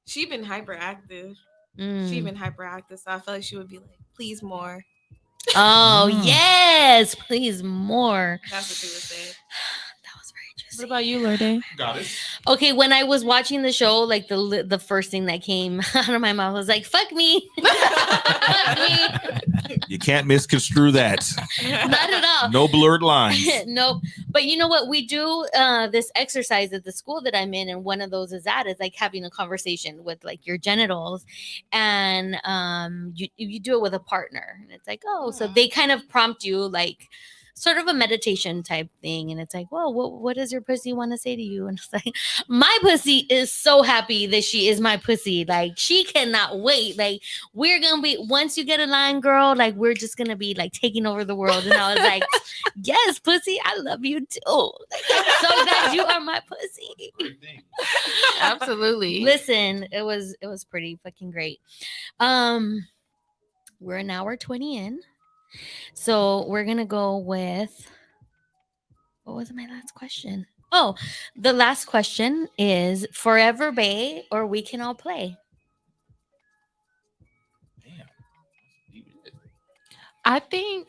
She been hyperactive. She been hyperactive, so I feel like she would be like, please more. Oh, yes. Please more. That's what she would say. That was very What interesting. about you, Lorde? got it. Okay, when I was watching the show, like the first thing that came out of my mouth was like, fuck me. Fuck me. You can't misconstrue that. Not at all. No blurred lines. Nope. But you know what? We do this exercise at the school that I'm in, and one of those is like having a conversation with like your genitals, and you do it with a partner, and it's like, oh, so they kind of prompt you like sort of a meditation type thing, and it's like, well, what does your pussy want to say to you? And it's like, my pussy is so happy that she is my pussy. Like, she cannot wait. Like, we're gonna be, once you get a line, girl, like, we're just gonna be like taking over the world. And I was like, yes, pussy, I love you too. Like, I'm so glad you are my pussy. Absolutely. Listen, it was pretty fucking great. We're an hour 20 in. So we're gonna go with, what was my last question? Oh, the last question is Forever Bae or We Can All Play. I think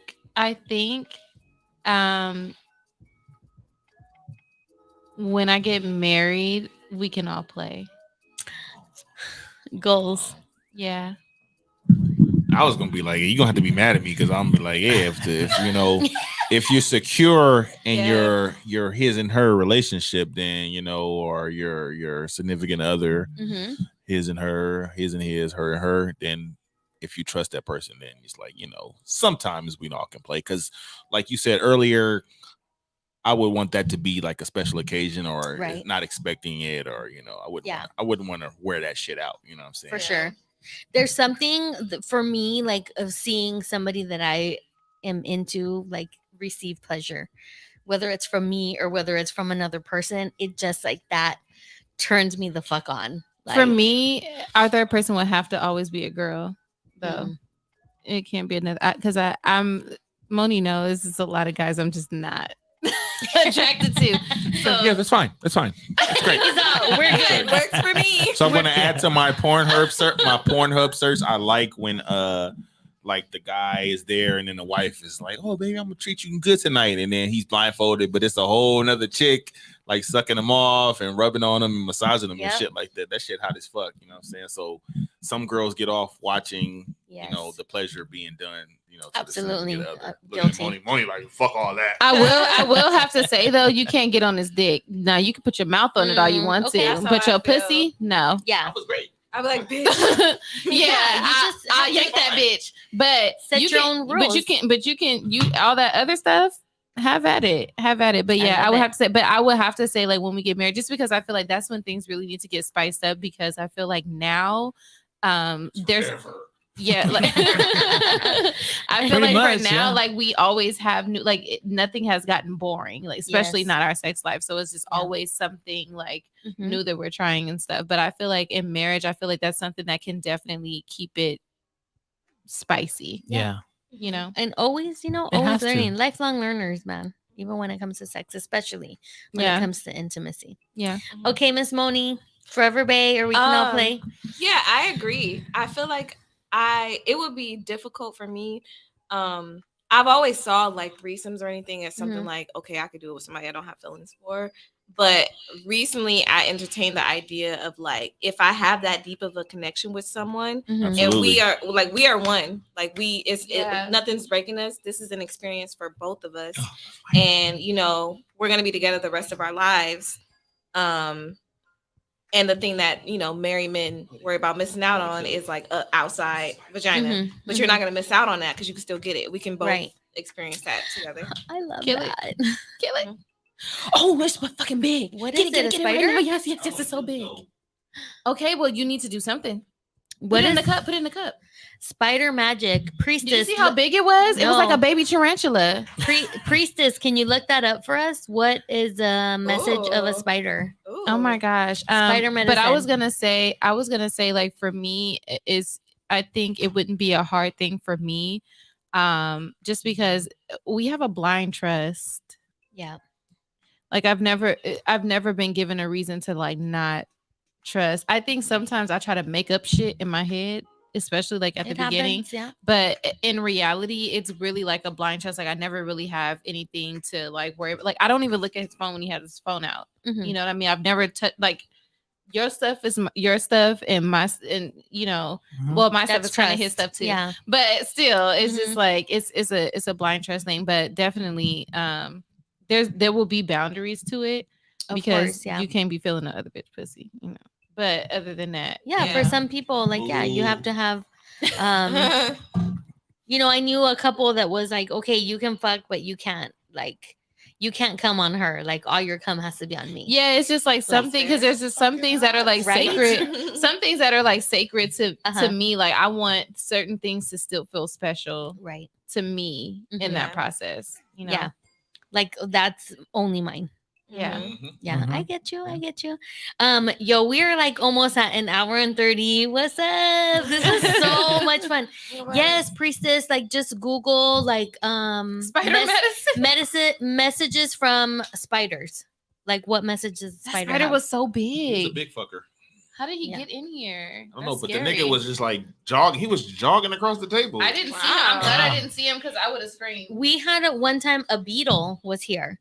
when I get married, we can all play. Goals. Yeah. I was gonna be like, you're gonna have to be mad at me because I'm gonna be like, yeah, if you know, if you're secure in your his and her relationship, then you know, or your significant other, his and her, his and his, her and her, then if you trust that person, then it's like, you know, sometimes we all can play. Because like you said earlier, I would want that to be like a special occasion or not expecting it, or you know, I wouldn't want to wear that shit out. You know what I'm saying? For sure. There's something for me, like, of seeing somebody that I am into, like, receive pleasure, whether it's from me or whether it's from another person. It just like that turns me the fuck on. Like, for me, our third person would have to always be a girl, though. It can't be another, because I'm Moni knows it's a lot of guys I'm just not attracted to. So yeah, that's fine. That's fine. That's great. We're good. Works for me. So I'm gonna add to my Pornhub search. I like when like the guy is there and then the wife is like, oh baby, I'm gonna treat you good tonight, and then he's blindfolded, but it's a whole nother chick like sucking him off and rubbing on him and massaging him and shit like that. That shit hot as fuck, you know what I'm saying? So some girls get off watching, you know, the pleasure being done, you know, to absolutely guilty. Money like fuck all that. I will have to say though, you can't get on his dick. Now you can put your mouth on it all you want to, but your pussy, no. Yeah, that was great. I'm like, bitch. I yank that bitch. But set your own rules. But you can all that other stuff. Have at it. But yeah, I would have to say. But I would have to say, like, when we get married, just because I feel like that's when things really need to get spiced up. Because I feel like now, there's. Yeah, like I feel like right now, like we always have new, like nothing has gotten boring, like especially not our sex life. So it's just always something like new that we're trying and stuff. But I feel like in marriage, I feel like that's something that can definitely keep it spicy. Yeah. You know, and always, you know, always learning, lifelong learners, man. Even when it comes to sex, especially when it comes to intimacy. Yeah. Okay, Miss Moni, Forever Bae or We Can All Play. Yeah, I agree. I feel like it would be difficult for me. I've always saw like threesomes or anything as something like, okay, I could do it with somebody I don't have feelings for. But recently I entertained the idea of like, if I have that deep of a connection with someone and we are one, like nothing's breaking us. This is an experience for both of us. And, you know, we're going to be together the rest of our lives. And the thing that, married men worry about missing out on is like a outside vagina. But you're not going to miss out on that because you can still get it. We can both experience that together. I love Kill that. It. Kill it. Oh, it's fucking big. What get is it, it, get a it spider? Right now. Yes, it's so big. Okay, well, you need to do something. What Put it in the cup. Put it in the cup. Spider magic. Priestess. Did you see how big it was? No. It was like a baby tarantula. Priestess, can you look that up for us? What is a message of a spider? Ooh. Oh my gosh. Spider medicine. But I was gonna say, like, for me, I think it wouldn't be a hard thing for me, just because we have a blind trust. Yeah. Like I've never been given a reason to like not trust. I think sometimes I try to make up shit in my head, especially like at the beginning. Yeah. But in reality, it's really like a blind trust. Like I never really have anything to like worry about. Like I don't even look at his phone when he has his phone out. Mm-hmm. You know what I mean? I've never like your stuff is your stuff and my well, my stuff is kind of his stuff too. Yeah. But still, it's just like it's a blind trust thing. But definitely, there will be boundaries to it. Because you can't be feeling the other bitch pussy, But other than that, for some people, like, you have to have, I knew a couple that was like, okay, you can fuck, but you can't come on her. Like, all your cum has to be on me. Yeah, it's just like something, because there's just some things that are like sacred. Some things that are like sacred to me. Like, I want certain things to still feel special, right, to me in that process. Yeah, like that's only mine. Yeah. Yeah. I get you. Yo, we're like almost at an hour and 30. What's up? This is so much fun. Yes, Priestess, like just Google like spider medicine messages from spiders. Like what messages spider was so big. He was a big fucker. How did he get in here? I don't know, but the nigga was just like jogging. He was jogging across the table. I didn't see him. I'm glad I didn't see him because I would have screamed. We had at one time a beetle was here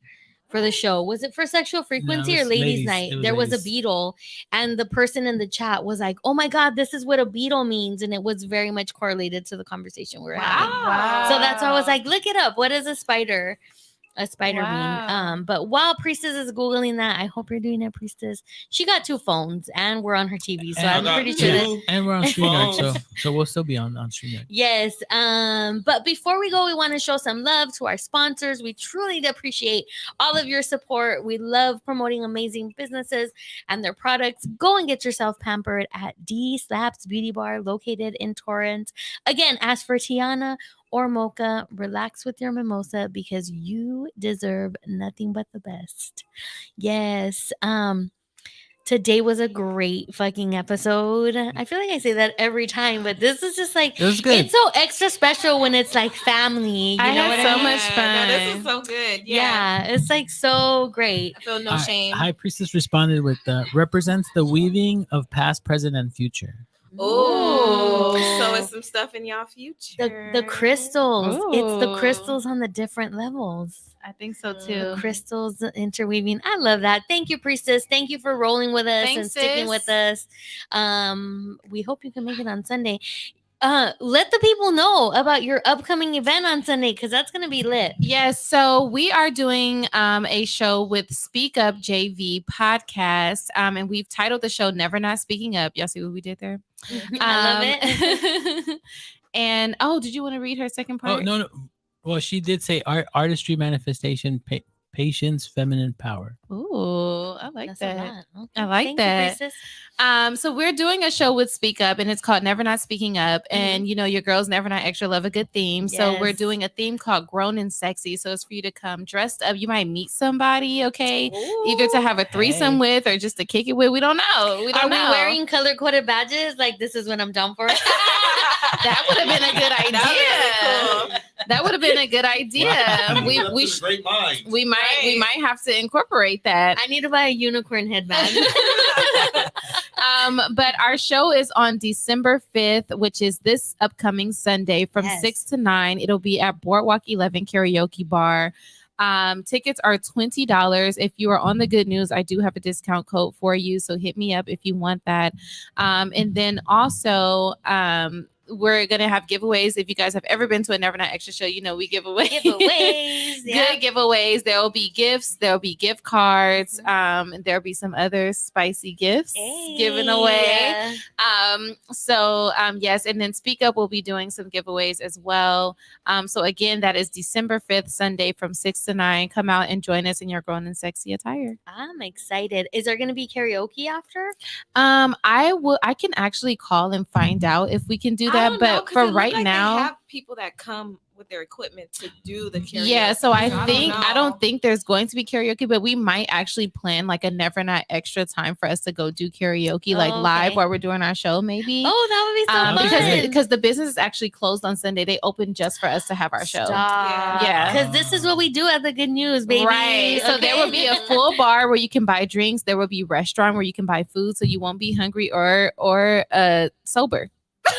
for the show. Was it for Sexual Frequency or Ladies Night? There was a beetle, and the person in the chat was like, "Oh my God, this is what a beetle means," and it was very much correlated to the conversation we were having. Wow. So that's why I was like, "Look it up. What is a spider?" A spider mean. But while Priestess is Googling that, I hope you're doing it, Priestess. She got 2 phones and we're on her TV. So I'm pretty sure that. And we're on StreamYard, so we'll still be on StreamYard. Yes. But before we go, we want to show some love to our sponsors. We truly appreciate all of your support. We love promoting amazing businesses and their products. Go and get yourself pampered at D Slaps Beauty Bar located in Torrance. Again, ask for Tiana or mocha. Relax with your mimosa because you deserve nothing but the best. Yes. Today was a great fucking episode. I feel like I say that every time, but this is just like, it was good. It's so extra special when it's like family. I had so much fun. No, this is so good. Yeah, it's like so great. I feel no shame. High Priestess responded with represents the weaving of past, present, and future. Oh, so it's some stuff in y'all future. The crystals. Ooh. It's the crystals on the different levels. I think so too. The crystals interweaving. I love that. Thank you, Priestess. Thank you for rolling with us and sticking with us. We hope you can make it on Sunday. Let the people know about your upcoming event on Sunday because that's going to be lit. Yes. So we are doing a show with Speak Up JV podcast. And we've titled the show Never Not Speaking Up. Y'all see what we did there? I love it. And did you want to read her second part? Oh, no. Well, she did say artistry, manifestation, patience, feminine power. Ooh, I like that. Okay. I like Thank that. You, so we're doing a show with Speak Up, and it's called Never Not Speaking Up. And your girls Never Not Extra love a good theme. Yes. So we're doing a theme called Grown and Sexy. So it's for you to come dressed up. You might meet somebody, okay? Ooh, either to have a threesome with or just to kick it with. We don't know. Are we wearing color-coded badges? Like this is what I'm down for. That would have been a good idea. That would have been a good idea. Wow. We might have to incorporate that. I need to buy a unicorn headband. But our show is on December 5th, which is this upcoming Sunday from 6 to 9. It'll be at Boardwalk 11 Karaoke Bar. Tickets are $20. If you are on the Good News, I do have a discount code for you. So hit me up if you want that. And then also, we're gonna have giveaways. If you guys have ever been to a Never Not Extra show, you know we give away Giveaways. good giveaways. There will be gifts. There will be gift cards. And there'll be some other spicy gifts given away. Yes, and then Speak Up will be doing some giveaways as well. So again, that is December 5th, Sunday from 6 to 9. Come out and join us in your grown and sexy attire. I'm excited. Is there going to be karaoke after? I can actually call and find out if we can do that, but for right now, they have people that come with their equipment to do the karaoke. Yeah, so I don't think there's going to be karaoke, but we might actually plan like a Never Not Extra time for us to go do karaoke live while we're doing our show, maybe. Oh, that would be so fun. Because the business is actually closed on Sunday. They open just for us to have our show. Yeah. Because this is what we do at the Good News, baby. Right. So there will be a full bar where you can buy drinks. There will be a restaurant where you can buy food, so you won't be hungry or sober.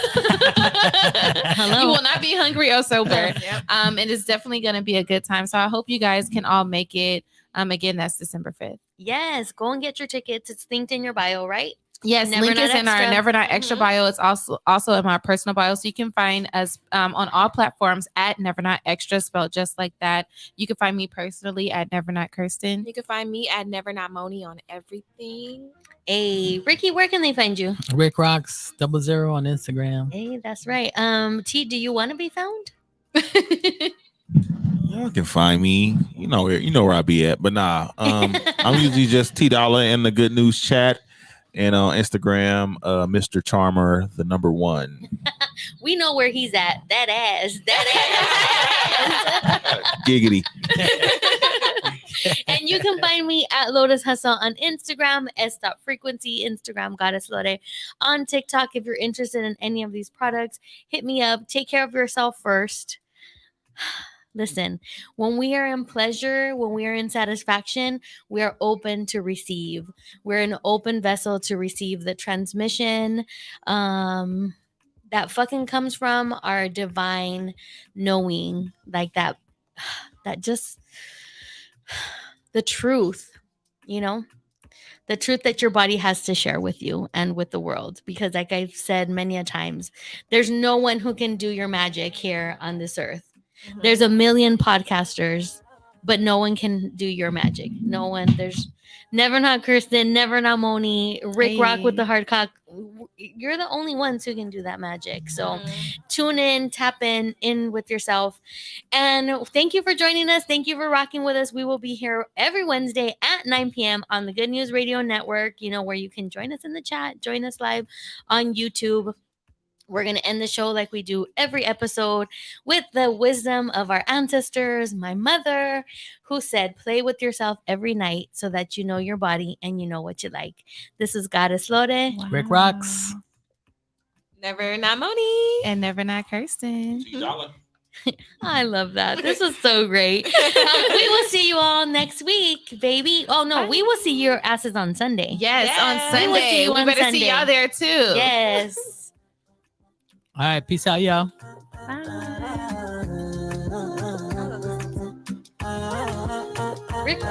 You will not be hungry or sober. It is definitely going to be a good time. So I hope you guys can all make it. Again, that's December 5th. Yes, go and get your tickets. It's linked in your bio, right? Yes, link is in our Never Not Extra bio. It's also in my personal bio. So you can find us on all platforms at Never Not Extra, spelled just like that. You can find me personally at Never Not Kirsten. You can find me at Never Not Moni on everything. Hey, Ricky, where can they find you? Rick Rocks 00 on Instagram. Hey, that's right. T, do you want to be found? You can find me. You know where I be at. But nah, I'm usually just T Dollar in the Good News chat. And on Instagram, Mr. Charmer, the number 1. We know where he's at. That ass. Giggity. And you can find me at Lotus Hustle on Instagram, s.frequency, Instagram, Goddess Lore. On TikTok, if you're interested in any of these products, hit me up. Take care of yourself first. Listen, when we are in pleasure, when we are in satisfaction, we are open to receive. We're an open vessel to receive the transmission that fucking comes from our divine knowing, like that just the truth, the truth that your body has to share with you and with the world. Because like I've said many a times, there's no one who can do your magic here on this earth. There's a million podcasters, but no one can do your magic. No one. There's Never Not Kirsten, Never Not Moni, Rick Rock with the hard cock. You're the only ones who can do that magic. So tune in, tap in with yourself. And thank you for joining us. Thank you for rocking with us. We will be here every Wednesday at 9 p.m. on the Good News Radio Network, where you can join us in the chat, join us live on YouTube. We're going to end the show like we do every episode with the wisdom of our ancestors, my mother, who said, play with yourself every night so that you know your body and you know what you like. This is Goddess Lore. Wow. Rick Rocks. Never Not Moni. And Never Not Kirsten. I love that. This was so great. We will see you all next week, baby. Oh, no, we will see your asses on Sunday. Yes. On Sunday. We better see y'all there, too. Yes. All right, peace out, y'all. Bye. Rick.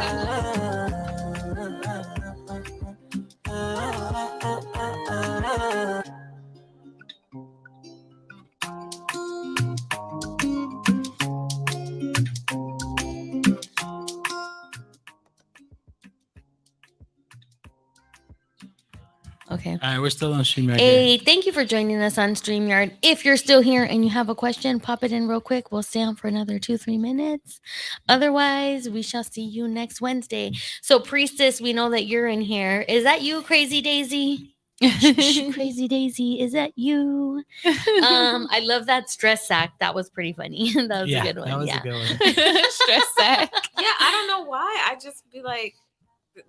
Okay. All right, we're still on StreamYard. Hey, thank you for joining us on StreamYard. If you're still here and you have a question, pop it in real quick. We'll stay on for another 2-3 minutes. Otherwise, we shall see you next Wednesday. So, Priestess, we know that you're in here. Is that you, Crazy Daisy? Crazy Daisy, is that you? I love that stress sack. That was pretty funny. That was a good one. That was a good one. Stress sack. Yeah, I don't know why. I just be like,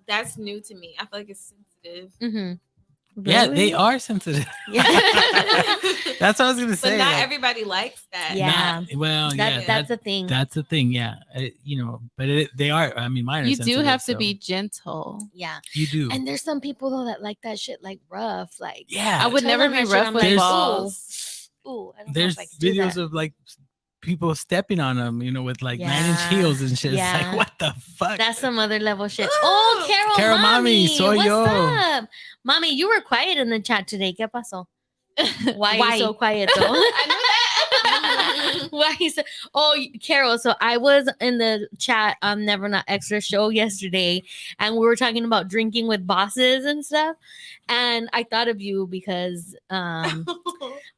that's new to me. I feel like it's sensitive. Mm-hmm. Yeah, they are sensitive. Yeah. That's what I was gonna say. But not everybody likes that. Yeah. That's a thing. That's the thing. Yeah, but they are. I mean, mine are. You do have to be gentle. Yeah, you do. And there's some people though that like that shit like rough. Like I would never be rough with balls. Ooh, there's videos of like people stepping on them, with like 9-inch heels and shit. Yeah. It's like, what the fuck? That's some other level shit. Oh, Carol Mommy, soy what's yo. up? Mommy, you were quiet in the chat today. ¿Qué pasó? Why are you so quiet though? I knew that. Why you so? Oh, Carol. So I was in the chat Never Not Extra show yesterday, and we were talking about drinking with bosses and stuff. And I thought of you because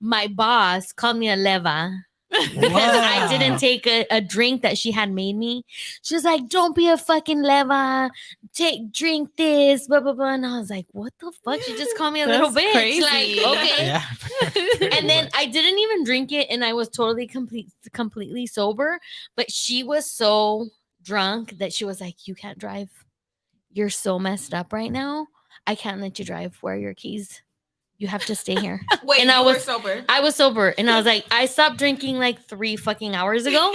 my boss called me a leva. Because I didn't take a drink that she had made me. She was like, "Don't be a fucking leva. Drink this, blah blah blah." And I was like, "What the fuck?" She just called me a little bitch. crazy. Like, okay. Yeah. And then I didn't even drink it, and I was totally completely sober. But she was so drunk that she was like, "You can't drive. You're so messed up right now. I can't let you drive. Where are your keys? You have to stay here." Wait, and you I were was sober. I was sober, and I was like, I stopped drinking like 3 fucking hours ago.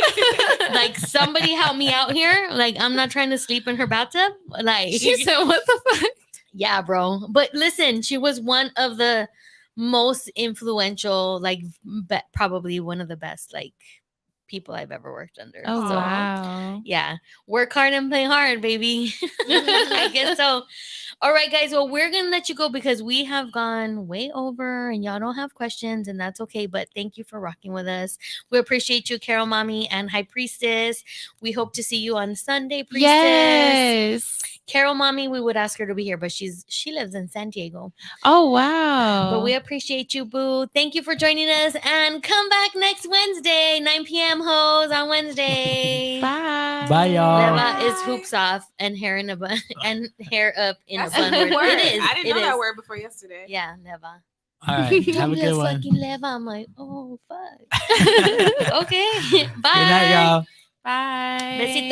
Like, somebody help me out here. Like, I'm not trying to sleep in her bathtub. Like, She said, "What the fuck?" yeah, bro. But listen, she was one of the most influential, like, probably one of the best, like, people I've ever worked under. Oh So, wow. yeah, work hard and play hard, baby. I guess so. All right, guys. Well, we're going to let you go because we have gone way over and y'all don't have questions, and that's okay. But thank you for rocking with us. We appreciate you, Carol Mommy and High Priestess. We hope to see you on Sunday, Priestess. Yes. Carol Mommy, we would ask her to be here, but she lives in San Diego. Oh wow. But we appreciate you, boo. Thank you for joining us, and come back next Wednesday, 9 p.m. hoes on Wednesday. Bye. Bye, y'all. Leva is hoops off and hair in a bun and hair up in That's a bun. a new word. It is. I didn't It know that is. word before yesterday. Yeah, Leva. All right. Have Don't a be good a one. fucking Leva. I'm like, oh fuck. Okay. Bye. Good night, y'all. Bye. Besito.